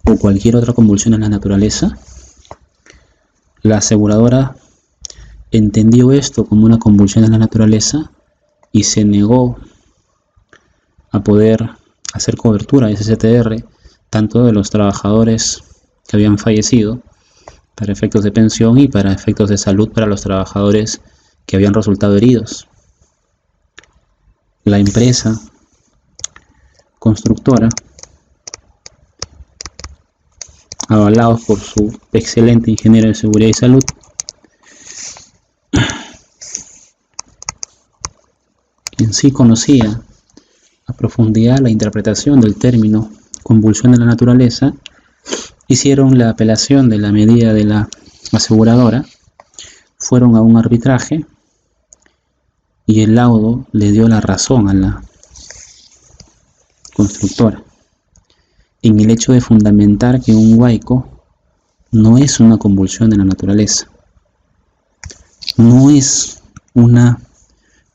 o cualquier otra convulsión en la naturaleza? La aseguradora entendió esto como una convulsión en la naturaleza y se negó a poder hacer cobertura de SSTR, tanto de los trabajadores que habían fallecido para efectos de pensión y para efectos de salud para los trabajadores que habían resultado heridos. La empresa constructora, avalados por su excelente ingeniero de seguridad y salud, en sí conocía a profundidad la interpretación del término convulsión de la naturaleza, hicieron la apelación de la medida de la aseguradora, fueron a un arbitraje y el laudo le dio la razón a la constructora en el hecho de fundamentar que un huaico no es una convulsión de la naturaleza, no es una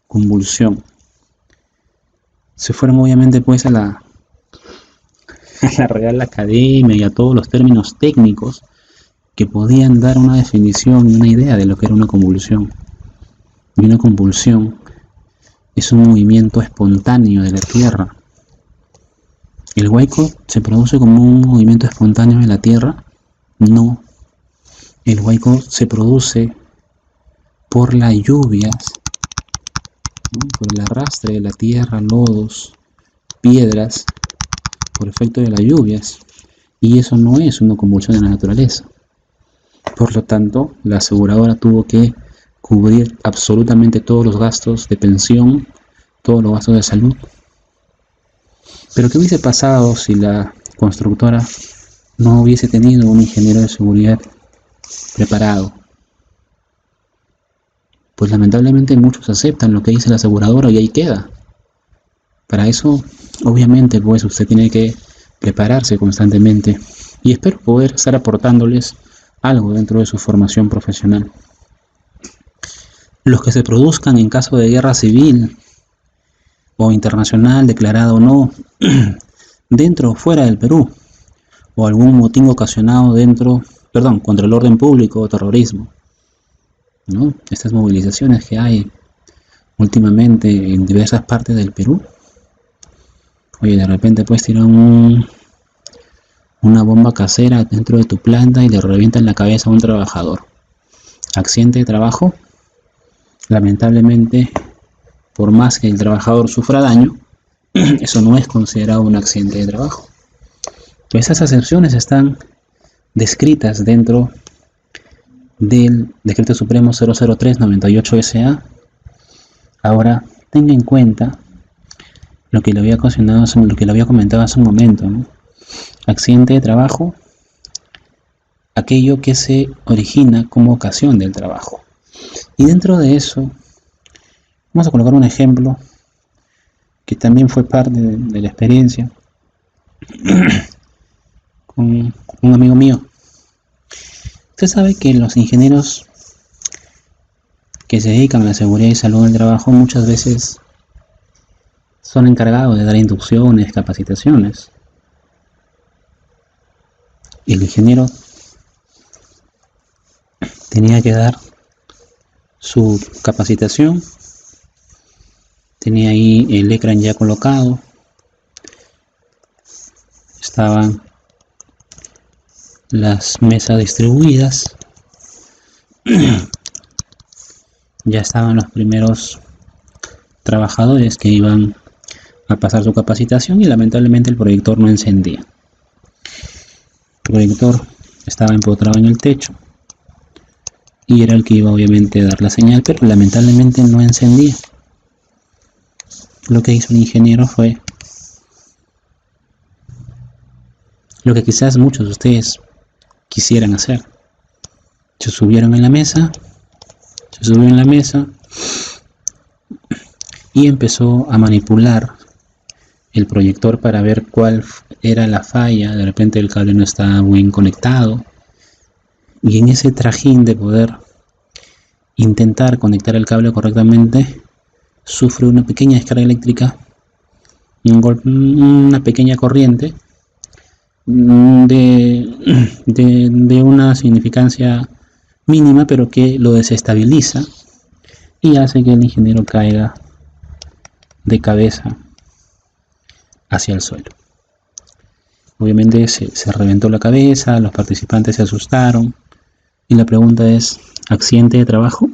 convulsión. Se fueron obviamente pues a la Real Academia y a todos los términos técnicos que podían dar una definición y una idea de lo que era una convulsión. Y una convulsión es un movimiento espontáneo de la Tierra. ¿El huaico se produce como un movimiento espontáneo de la Tierra? No. El huaico se produce por las lluvias, ¿no? Por el arrastre de la tierra, lodos, piedras, por efecto de las lluvias. Y eso no es una convulsión de la naturaleza. Por lo tanto, la aseguradora tuvo que cubrir absolutamente todos los gastos de pensión, todos los gastos de salud. Pero ¿qué hubiese pasado si la constructora no hubiese tenido un ingeniero de seguridad preparado? Pues lamentablemente muchos aceptan lo que dice la aseguradora y ahí queda. Para eso, obviamente, pues usted tiene que prepararse constantemente y espero poder estar aportándoles algo dentro de su formación profesional. Los que se produzcan en caso de guerra civil o internacional, declarada o no, dentro o fuera del Perú, o algún motín ocasionado contra el orden público o terrorismo, ¿no? Estas movilizaciones que hay últimamente en diversas partes del Perú. Oye, de repente puedes tirar una bomba casera dentro de tu planta y le revienta en la cabeza a un trabajador. Accidente de trabajo. Lamentablemente, por más que el trabajador sufra daño, eso no es considerado un accidente de trabajo. Pues esas excepciones están descritas dentro del Decreto Supremo 003/98 SA. Ahora, tenga en cuenta lo que le había comentado hace un momento, ¿no? Accidente de trabajo, aquello que se origina como ocasión del trabajo. Y dentro de eso, vamos a colocar un ejemplo que también fue parte de la experiencia con un amigo mío. Usted sabe que los ingenieros que se dedican a la seguridad y salud del trabajo muchas veces son encargados de dar inducciones, capacitaciones. El ingeniero tenía que dar su capacitación, tenía ahí el ecran ya colocado, estaban las mesas distribuidas, ya estaban los primeros trabajadores que iban a pasar su capacitación y lamentablemente el proyector no encendía. El proyector estaba empotrado en el techo y era el que iba obviamente a dar la señal, pero lamentablemente no encendía. Lo que hizo el ingeniero fue lo que quizás muchos de ustedes quisieran hacer. Se subieron en la mesa, y empezó a manipular el proyector para ver cuál era la falla. De repente el cable no estaba bien conectado, y en ese trajín de poder intentar conectar el cable correctamente, sufre una pequeña descarga eléctrica, una pequeña corriente de una significancia mínima, pero que lo desestabiliza y hace que el ingeniero caiga de cabeza hacia el suelo. Obviamente se reventó la cabeza, los participantes se asustaron y la pregunta es: ¿accidente de trabajo?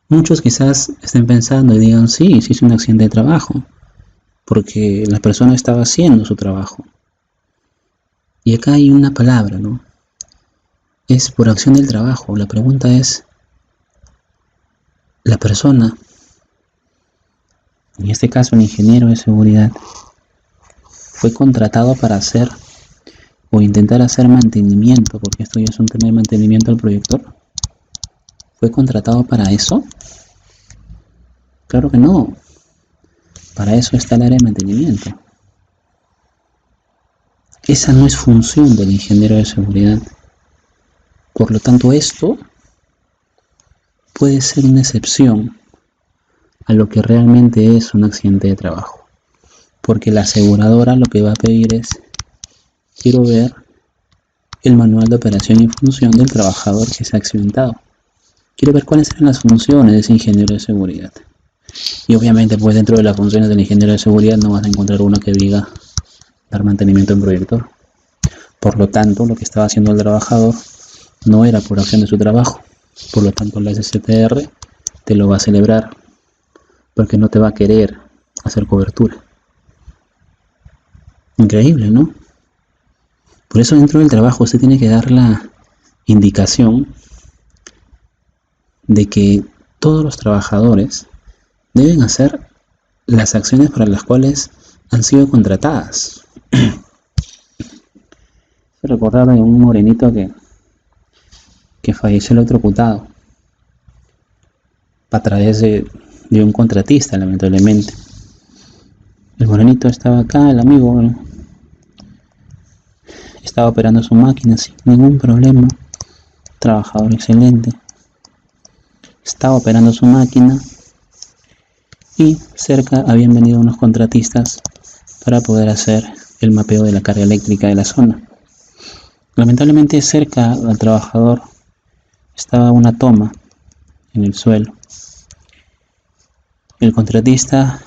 Muchos quizás estén pensando y digan: sí es un accidente de trabajo, porque la persona estaba haciendo su trabajo. Y acá hay una palabra, ¿no? Es por acción del trabajo. La pregunta es: la persona, en este caso el ingeniero de seguridad, fue contratado para hacer o intentar hacer mantenimiento, porque esto ya es un tema de mantenimiento del proyector. ¿Fue contratado para eso? Claro que no. Para eso está el área de mantenimiento. Esa no es función del ingeniero de seguridad. Por lo tanto, esto puede ser una excepción a lo que realmente es un accidente de trabajo. Porque la aseguradora lo que va a pedir es: quiero ver el manual de operación y función del trabajador que se ha accidentado. Quiero ver cuáles eran las funciones de ese ingeniero de seguridad. Y obviamente, pues dentro de las funciones del ingeniero de seguridad no vas a encontrar una que diga dar mantenimiento en proyector. Por lo tanto, lo que estaba haciendo el trabajador no era por acción de su trabajo. Por lo tanto, la SCTR te lo va a celebrar porque no te va a querer hacer cobertura. Increíble, ¿no? Por eso dentro del trabajo usted tiene que dar la indicación de que todos los trabajadores deben hacer las acciones para las cuales han sido contratadas. Se recordaba de un morenito que falleció electrocutado a través de un contratista, lamentablemente. El morenito estaba acá, el amigo estaba operando su máquina sin ningún problema, trabajador excelente. Estaba operando su máquina y cerca habían venido unos contratistas para poder hacer el mapeo de la carga eléctrica de la zona. Lamentablemente cerca al trabajador estaba una toma en el suelo. El contratista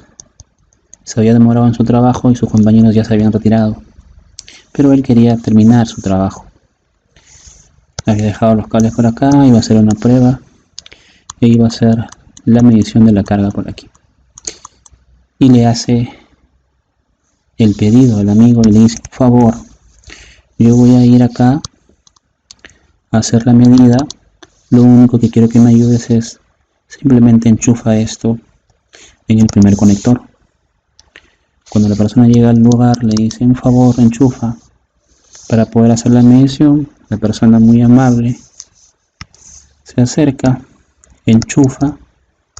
se había demorado en su trabajo y sus compañeros ya se habían retirado, pero él quería terminar su trabajo. Había dejado los cables por acá, iba a hacer una prueba e iba a hacer la medición de la carga por aquí. Y le hace el pedido al amigo y le dice: por favor, yo voy a ir acá a hacer la medida, lo único que quiero que me ayudes es simplemente enchufa esto en el primer conector. Cuando la persona llega al lugar le dice: un favor, enchufa para poder hacer la medición. La persona, muy amable, se acerca, enchufa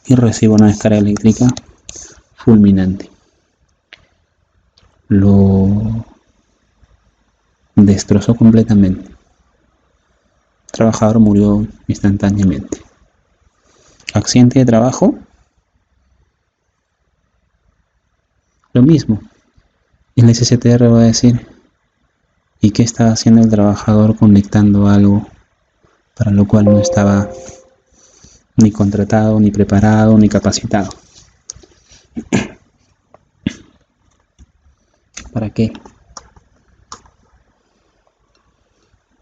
y recibe una descarga eléctrica fulminante. Lo destrozó completamente. El trabajador murió instantáneamente. ¿Accidente de trabajo? Lo mismo. El SCTR va a decir: ¿y qué estaba haciendo el trabajador conectando algo para lo cual no estaba ni contratado, ni preparado, ni capacitado? ¿Para qué?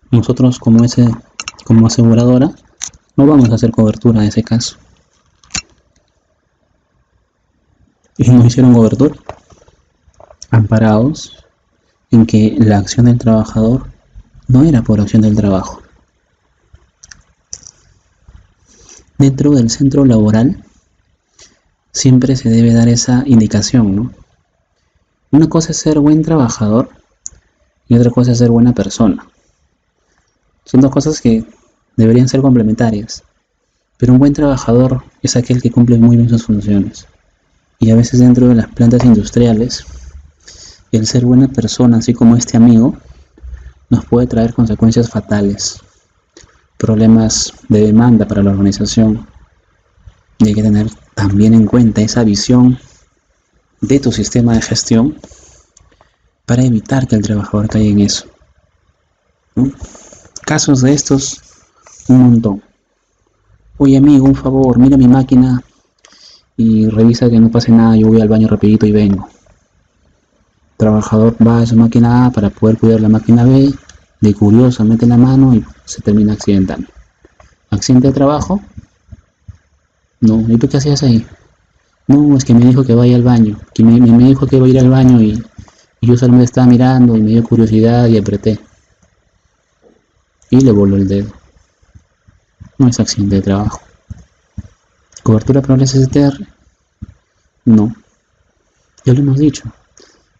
Nosotros como aseguradora no vamos a hacer cobertura de ese caso. Y nos hicieron cobertura amparados en que la acción del trabajador no era por acción del trabajo. Dentro del centro laboral siempre se debe dar esa indicación, ¿no? Una cosa es ser buen trabajador y otra cosa es ser buena persona. Son dos cosas que deberían ser complementarias, pero un buen trabajador es aquel que cumple muy bien sus funciones. Y a veces dentro de las plantas industriales, el ser buena persona, así como este amigo, nos puede traer consecuencias fatales, problemas de demanda para la organización. Y hay que tener también en cuenta esa visión de tu sistema de gestión para evitar que el trabajador caiga en eso, ¿no? Casos de estos, un montón. Oye amigo, un favor, mira mi máquina y revisa que no pase nada, yo voy al baño rapidito y vengo. Trabajador va a su máquina A para poder cuidar la máquina B, de curioso mete la mano y se termina accidentando. ¿Accidente de trabajo? No. ¿Y tú qué hacías ahí? No, es que me dijo que vaya al baño, que me dijo que iba a ir al baño y yo solamente estaba mirando y me dio curiosidad y apreté. Y le voló el dedo. No es accidente de trabajo. ¿Cobertura para el SCTR? No. Ya lo hemos dicho.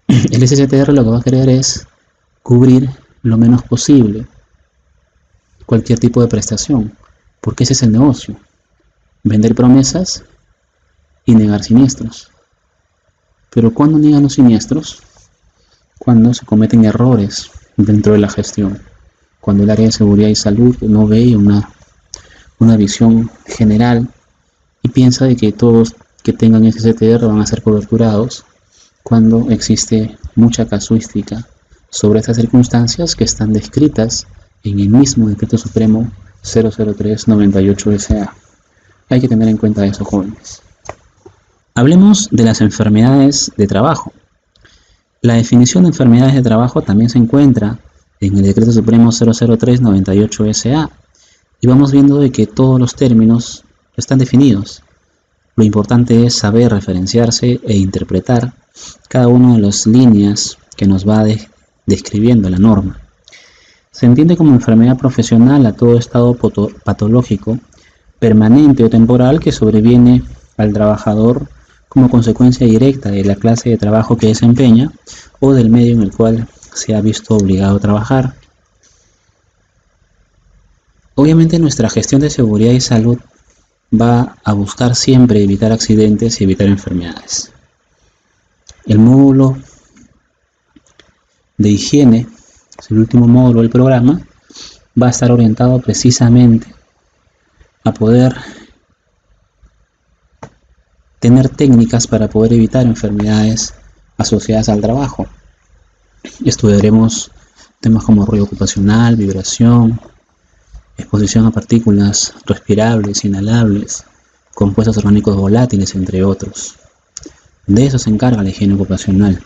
El SCTR lo que va a querer es cubrir lo menos posible cualquier tipo de prestación, porque ese es el negocio: vender promesas y negar siniestros. Pero ¿cuándo niegan los siniestros? Cuando se cometen errores dentro de la gestión, cuando el área de seguridad y salud no ve una visión general y piensa de que todos que tengan SCTR van a ser coberturados, cuando existe mucha casuística sobre estas circunstancias que están descritas en el mismo Decreto Supremo 003/98 SA. Hay que tener en cuenta eso, jóvenes. Hablemos de las enfermedades de trabajo. La definición de enfermedades de trabajo también se encuentra en el Decreto Supremo 003/98 SA, y vamos viendo de que todos los términos están definidos. Lo importante es saber referenciarse e interpretar cada una de las líneas que nos va describiendo la norma. Se entiende como enfermedad profesional a todo estado patológico, permanente o temporal, que sobreviene al trabajador como consecuencia directa de la clase de trabajo que desempeña o del medio en el cual se ha visto obligado a trabajar. Obviamente nuestra gestión de seguridad y salud va a buscar siempre evitar accidentes y evitar enfermedades. El módulo de higiene, es el último módulo del programa, va a estar orientado precisamente a poder tener técnicas para poder evitar enfermedades asociadas al trabajo. Estudiaremos temas como ruido ocupacional, vibración, exposición a partículas respirables, inhalables, compuestos orgánicos volátiles, entre otros. De eso se encarga la higiene ocupacional.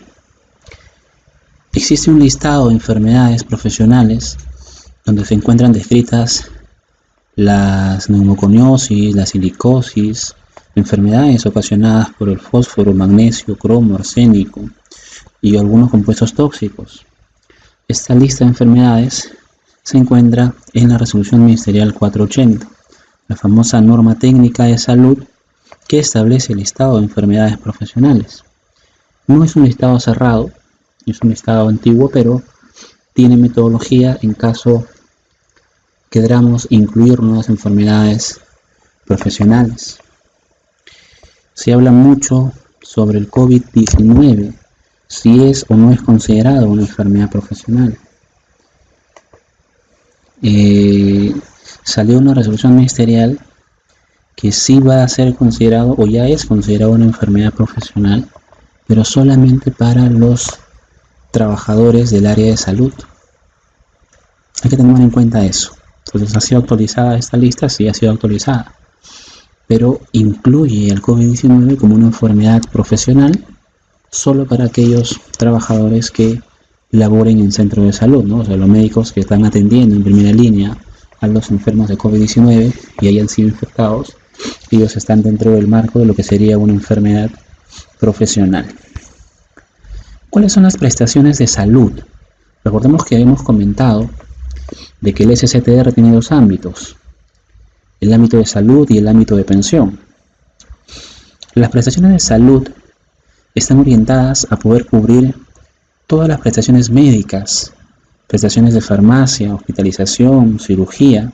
Existe un listado de enfermedades profesionales donde se encuentran descritas las neumoconiosis, la silicosis, enfermedades ocasionadas por el fósforo, magnesio, cromo, arsénico y algunos compuestos tóxicos. Esta lista de enfermedades se encuentra en la Resolución Ministerial 480, la famosa norma técnica de salud que establece el listado de enfermedades profesionales. No es un listado cerrado, es un listado antiguo, pero tiene metodología en caso queramos incluir nuevas enfermedades profesionales. Se habla mucho sobre el COVID-19, si es o no es considerado una enfermedad profesional. Salió una resolución ministerial que sí va a ser considerado o ya es considerado una enfermedad profesional, pero solamente para los trabajadores del área de salud. Hay que tener en cuenta eso. Entonces, ¿ha sido actualizada esta lista? Sí, ha sido actualizada, pero incluye el COVID-19 como una enfermedad profesional solo para aquellos trabajadores que laboren en centros de salud, ¿no? O sea, los médicos que están atendiendo en primera línea a los enfermos de COVID-19 y hayan sido infectados, ellos están dentro del marco de lo que sería una enfermedad profesional. ¿Cuáles son las prestaciones de salud? Recordemos que hemos comentado de que el SSTR tiene dos ámbitos, el ámbito de salud y el ámbito de pensión. Las prestaciones de salud están orientadas a poder cubrir todas las prestaciones médicas, prestaciones de farmacia, hospitalización, cirugía,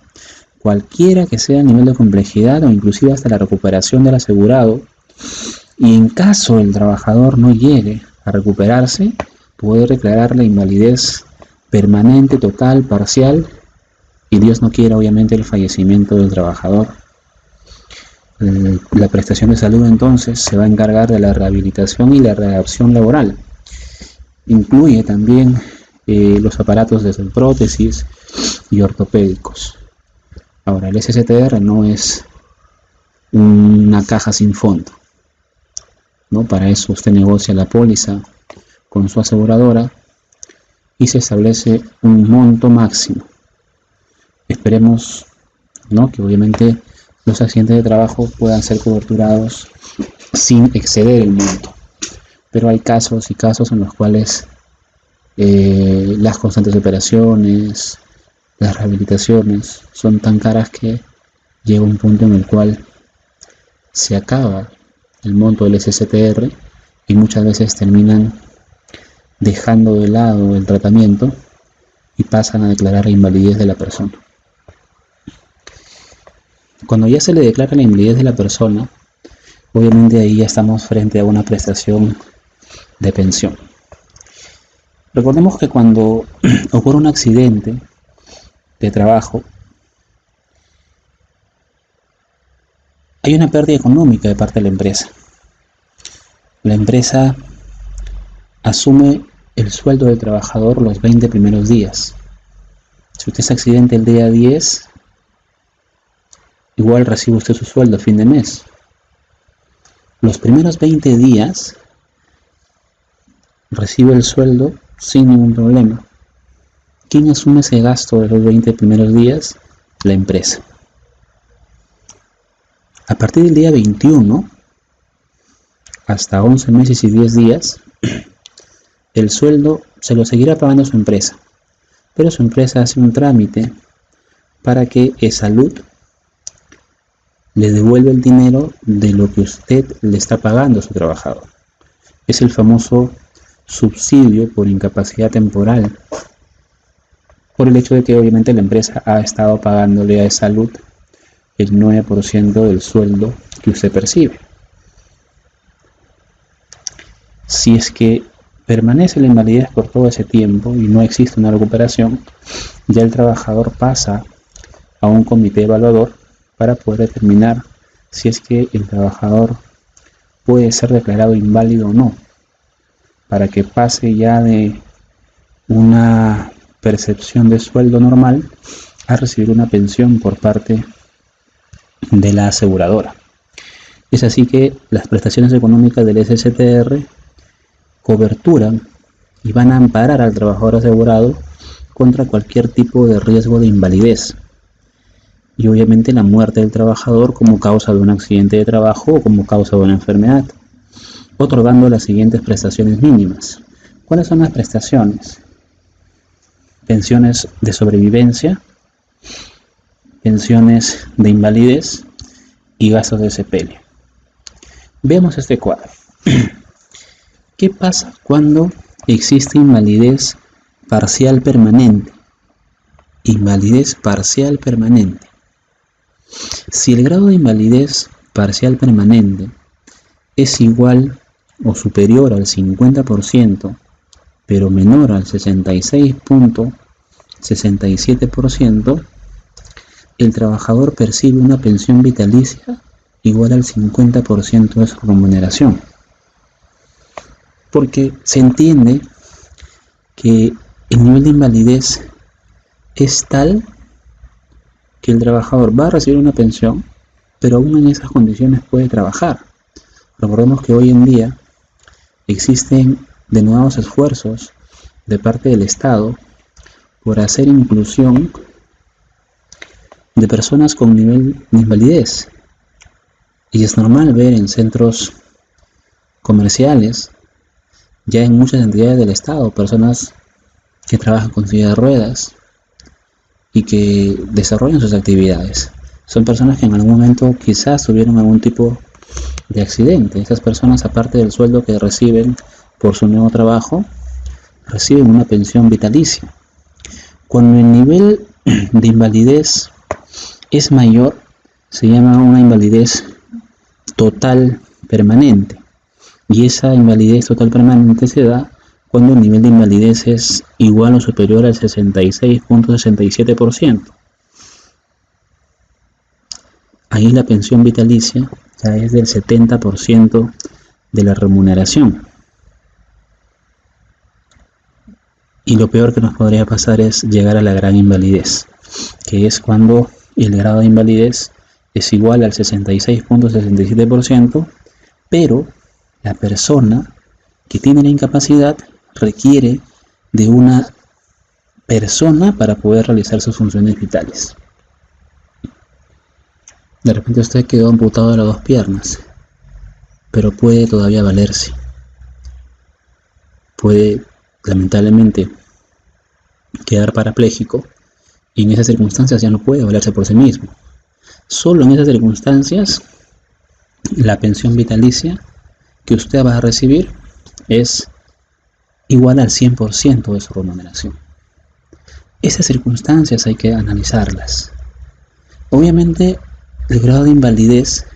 cualquiera que sea el nivel de complejidad o inclusive hasta la recuperación del asegurado, y en caso el trabajador no llegue a recuperarse, poder declarar la invalidez permanente, total, parcial, y Dios no quiera obviamente el fallecimiento del trabajador. La prestación de salud entonces se va a encargar de la rehabilitación y la readaptación laboral. Incluye también los aparatos de prótesis y ortopédicos. Ahora, el SSTR no es una caja sin fondo, ¿no? Para eso usted negocia la póliza con su aseguradora y se establece un monto máximo. Esperemos, ¿no?, que obviamente los accidentes de trabajo puedan ser coberturados sin exceder el monto. Pero hay casos y casos en los cuales las constantes operaciones, las rehabilitaciones son tan caras que llega un punto en el cual se acaba el monto del SSTR y muchas veces terminan dejando de lado el tratamiento y pasan a declarar la invalidez de la persona. Cuando ya se le declara la invalidez de la persona, obviamente ahí ya estamos frente a una prestación de pensión. Recordemos que cuando ocurre un accidente de trabajo, hay una pérdida económica de parte de la empresa. La empresa asume el sueldo del trabajador los 20 primeros días. Si usted se accidenta el día 10, igual recibe usted su sueldo a fin de mes. Los primeros 20 días recibe el sueldo sin ningún problema. ¿Quién asume ese gasto de los 20 primeros días? La empresa. A partir del día 21, hasta 11 meses y 10 días, el sueldo se lo seguirá pagando su empresa, pero su empresa hace un trámite para que Salud le devuelva el dinero de lo que usted le está pagando a su trabajador. Es el famoso subsidio por incapacidad temporal, por el hecho de que obviamente la empresa ha estado pagándole a Salud el 9% del sueldo que usted percibe. Si es que permanece la invalidez por todo ese tiempo y no existe una recuperación, ya el trabajador pasa a un comité evaluador para poder determinar si es que el trabajador puede ser declarado inválido o no, para que pase ya de una percepción de sueldo normal a recibir una pensión por parte de la aseguradora. Es así que las prestaciones económicas del SSTR coberturan y van a amparar al trabajador asegurado contra cualquier tipo de riesgo de invalidez y obviamente la muerte del trabajador como causa de un accidente de trabajo o como causa de una enfermedad, otorgando las siguientes prestaciones mínimas. ¿Cuáles son las prestaciones? Pensiones de sobrevivencia, pensiones de invalidez y gastos de sepelio. Veamos este cuadro. ¿Qué pasa cuando existe invalidez parcial permanente? Invalidez parcial permanente. Si el grado de invalidez parcial permanente es igual o superior al 50%, pero menor al 66.67%, el trabajador percibe una pensión vitalicia igual al 50% de su remuneración. Porque se entiende que el nivel de invalidez es tal que el trabajador va a recibir una pensión, pero aún en esas condiciones puede trabajar. Recordemos que hoy en día existen denudados esfuerzos de parte del Estado por hacer inclusión de personas con nivel de invalidez. Y es normal ver en centros comerciales, ya en muchas entidades del Estado, personas que trabajan con silla de ruedas y que desarrollan sus actividades. Son personas que en algún momento quizás tuvieron algún tipo de accidente. Estas personas, aparte del sueldo que reciben por su nuevo trabajo, reciben una pensión vitalicia. Cuando el nivel de invalidez es mayor, se llama una invalidez total permanente. Y esa invalidez total permanente se da cuando el nivel de invalidez es igual o superior al 66.67%. Ahí la pensión vitalicia ya es del 70% de la remuneración. Y lo peor que nos podría pasar es llegar a la gran invalidez, que es cuando el grado de invalidez es igual al 66.67%, pero la persona que tiene la incapacidad requiere de una persona para poder realizar sus funciones vitales. De repente usted quedó amputado de las dos piernas, pero puede todavía valerse. Puede, lamentablemente, quedar parapléjico y en esas circunstancias ya no puede valerse por sí mismo. Solo en esas circunstancias, la pensión vitalicia que usted va a recibir es igual al 100% de su remuneración. Esas circunstancias hay que analizarlas. Obviamente, el grado de invalidez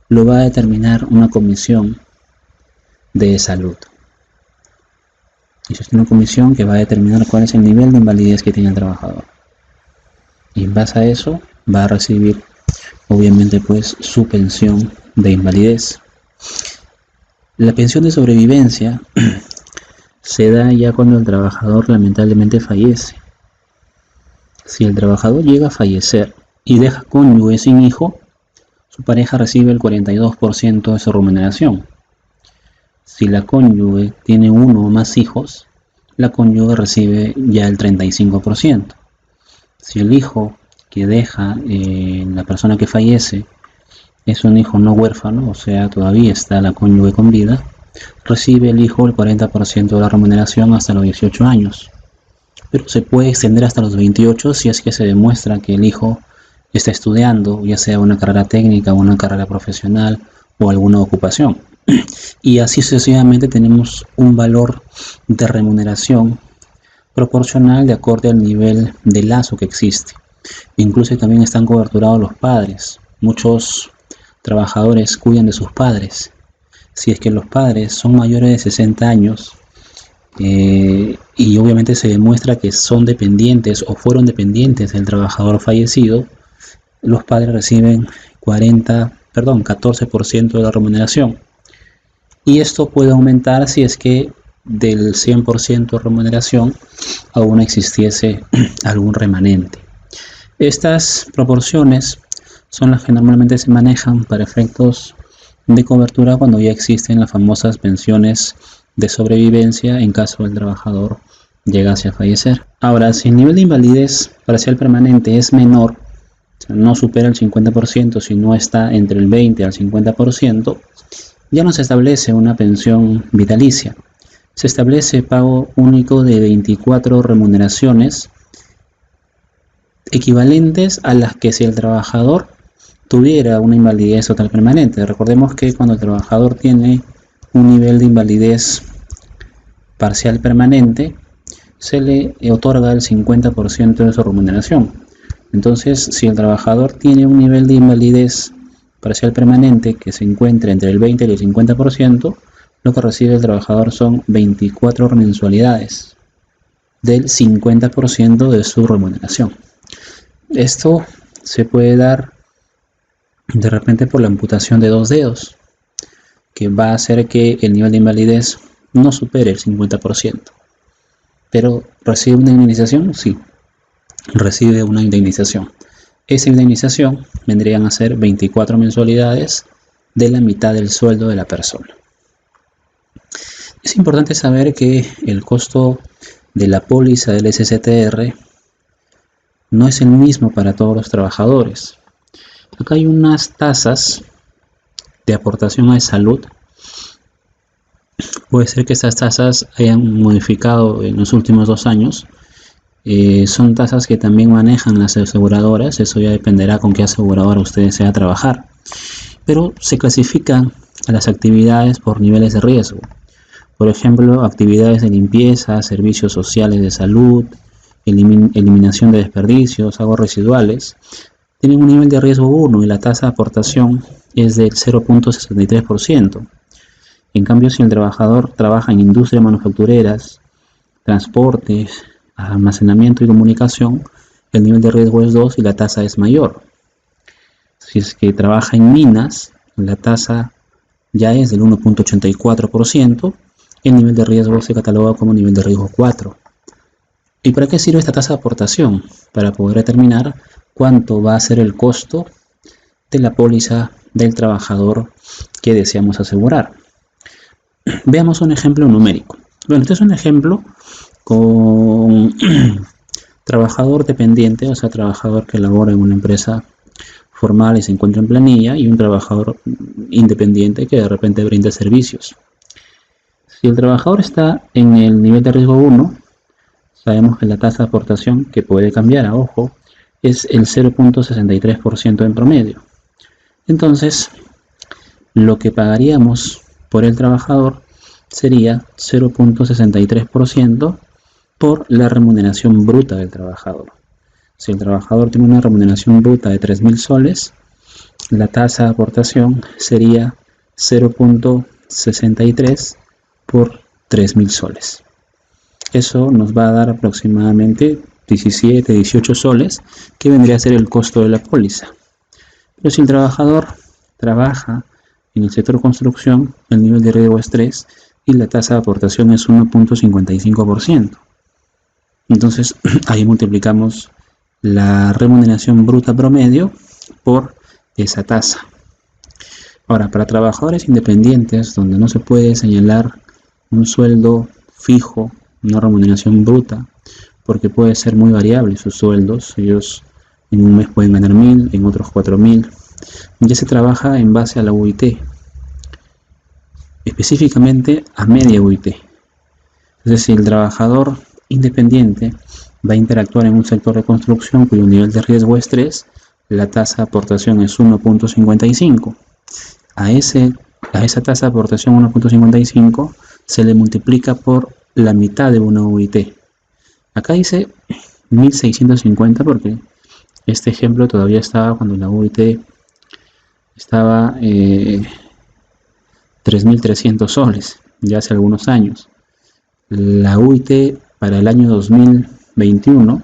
lo va a determinar una comisión de salud. Existe una comisión que va a determinar cuál es el nivel de invalidez que tiene el trabajador. Y en base a eso va a recibir, obviamente, pues, su pensión de invalidez. La pensión de sobrevivencia se da ya cuando el trabajador lamentablemente fallece. Si el trabajador llega a fallecer y deja cónyuge sin hijo, su pareja recibe el 42% de su remuneración. Si la cónyuge tiene uno o más hijos, la cónyuge recibe ya el 35%. Si el hijo que deja la persona que fallece es un hijo no huérfano, o sea, todavía está la cónyuge con vida, recibe el hijo el 40% de la remuneración hasta los 18 años. Pero se puede extender hasta los 28 si es que se demuestra que el hijo está estudiando, ya sea una carrera técnica, una carrera profesional o alguna ocupación. Y así sucesivamente tenemos un valor de remuneración proporcional de acuerdo al nivel de lazo que existe. Incluso también están coberturados los padres. Muchos trabajadores cuidan de sus padres. Si es que los padres son mayores de 60 años y obviamente se demuestra que son dependientes o fueron dependientes del trabajador fallecido, los padres reciben 14% de la remuneración. Y esto puede aumentar si es que del 100% de remuneración aún existiese algún remanente. Estas proporciones son las que normalmente se manejan para efectos de cobertura cuando ya existen las famosas pensiones de sobrevivencia en caso del trabajador llegase a fallecer. Ahora, si el nivel de invalidez parcial permanente es menor, o sea, no supera el 50%, si no está entre el 20 al 50%, ya no se establece una pensión vitalicia. Se establece pago único de 24 remuneraciones equivalentes a las que si el trabajador tuviera una invalidez total permanente. Recordemos que cuando el trabajador tiene un nivel de invalidez parcial permanente, se le otorga el 50% de su remuneración. Entonces, si el trabajador tiene un nivel de invalidez parcial permanente que se encuentra entre el 20 y el 50%, lo que recibe el trabajador son 24 mensualidades del 50% de su remuneración. Esto se puede dar de repente por la amputación de 2 dedos, que va a hacer que el nivel de invalidez no supere el 50%. Pero ¿recibe una indemnización? Sí, recibe una indemnización. Esa indemnización vendrían a ser 24 mensualidades de la mitad del sueldo de la persona. Es importante saber que el costo de la póliza del SSTR no es el mismo para todos los trabajadores. Acá hay unas tasas de aportación a salud. Puede ser que estas tasas hayan modificado en los últimos 2 años. Son tasas que también manejan las aseguradoras. Eso ya dependerá con qué aseguradora usted desea trabajar. Pero se clasifican a las actividades por niveles de riesgo. Por ejemplo, actividades de limpieza, servicios sociales de salud, eliminación de desperdicios, aguas residuales, tienen un nivel de riesgo 1 y la tasa de aportación es del 0.63%. En cambio, si el trabajador trabaja en industrias manufactureras, transportes, almacenamiento y comunicación, el nivel de riesgo es 2 y la tasa es mayor. Si es que trabaja en minas, la tasa ya es del 1.84%, el nivel de riesgo se cataloga como nivel de riesgo 4. ¿Y para qué sirve esta tasa de aportación? Para poder determinar cuánto va a ser el costo de la póliza del trabajador que deseamos asegurar. Veamos un ejemplo numérico. Bueno, este es un ejemplo con trabajador dependiente, o sea, trabajador que labora en una empresa formal y se encuentra en planilla, y un trabajador independiente que de repente brinda servicios. Si el trabajador está en el nivel de riesgo 1, sabemos que la tasa de aportación, que puede cambiar a ojo, es el 0.63% en promedio. Entonces, lo que pagaríamos por el trabajador sería 0.63% por la remuneración bruta del trabajador. Si el trabajador tiene una remuneración bruta de 3.000 soles, la tasa de aportación sería 0.63 por 3.000 soles. Eso nos va a dar aproximadamente 17, 18 soles, que vendría a ser el costo de la póliza. Pero si el trabajador trabaja en el sector construcción, el nivel de riesgo es 3 y la tasa de aportación es 1.55%. Entonces ahí multiplicamos la remuneración bruta promedio por esa tasa. Ahora, para trabajadores independientes, donde no se puede señalar un sueldo fijo una remuneración bruta, porque puede ser muy variable sus sueldos. Ellos en un mes pueden ganar 1000, en otros 4000. Ya se trabaja en base a la UIT, específicamente a media UIT. Es decir, el trabajador independiente va a interactuar en un sector de construcción cuyo nivel de riesgo es 3, la tasa de aportación es 1.55. A esa tasa de aportación 1.55 se le multiplica por la mitad de una UIT. Acá dice 1650 porque este ejemplo todavía estaba cuando la UIT estaba 3.300 soles, ya hace algunos años. La UIT para el año 2021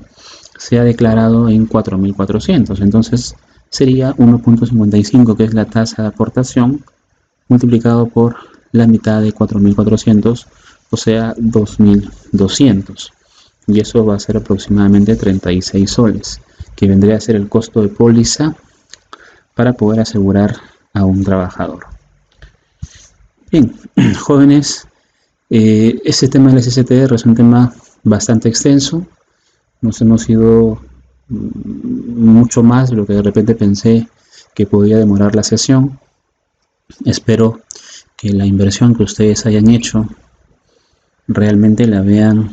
se ha declarado en 4.400, entonces sería 1.55, que es la tasa de aportación, multiplicado por la mitad de 4.400, o sea 2.200, y eso va a ser aproximadamente 36 soles, que vendría a ser el costo de póliza para poder asegurar a un trabajador. Bien, jóvenes, este tema del SSTR es un tema bastante extenso. Nos hemos ido mucho más de lo que de repente pensé que podía demorar la sesión. Espero que la inversión que ustedes hayan hecho realmente la vean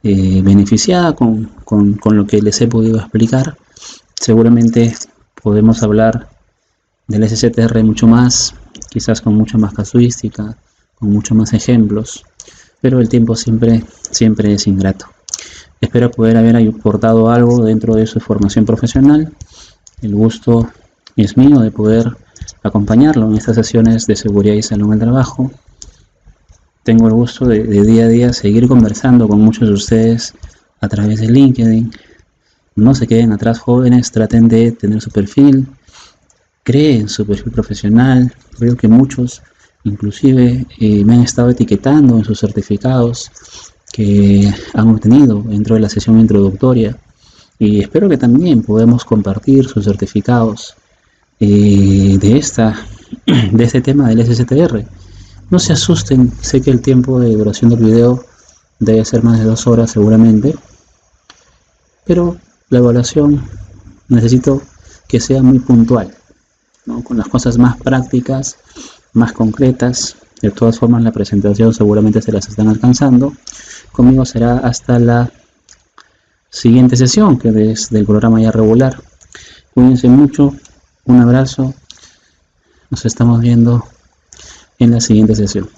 beneficiada con lo que les he podido explicar. Seguramente podemos hablar del SSTR mucho más, quizás con mucha más casuística, con muchos más ejemplos, pero el tiempo siempre es ingrato. Espero poder haber aportado algo dentro de su formación profesional. El gusto es mío de poder acompañarlo en estas sesiones de seguridad y salud en el trabajo. Tengo el gusto de día a día seguir conversando con muchos de ustedes a través de LinkedIn. No se queden atrás, jóvenes, traten de tener su perfil, creen su perfil profesional. Creo que muchos inclusive me han estado etiquetando en sus certificados que han obtenido dentro de la sesión introductoria, y espero que también podamos compartir sus certificados de este tema del SSTR. No se asusten, sé que el tiempo de duración del video debe ser más de 2 horas seguramente, pero la evaluación necesito que sea muy puntual, ¿no? Con las cosas más prácticas, más concretas. De todas formas, la presentación seguramente se las están alcanzando. Conmigo será hasta la siguiente sesión, que es del programa ya regular. Cuídense mucho, un abrazo, nos estamos viendo en la siguiente sesión.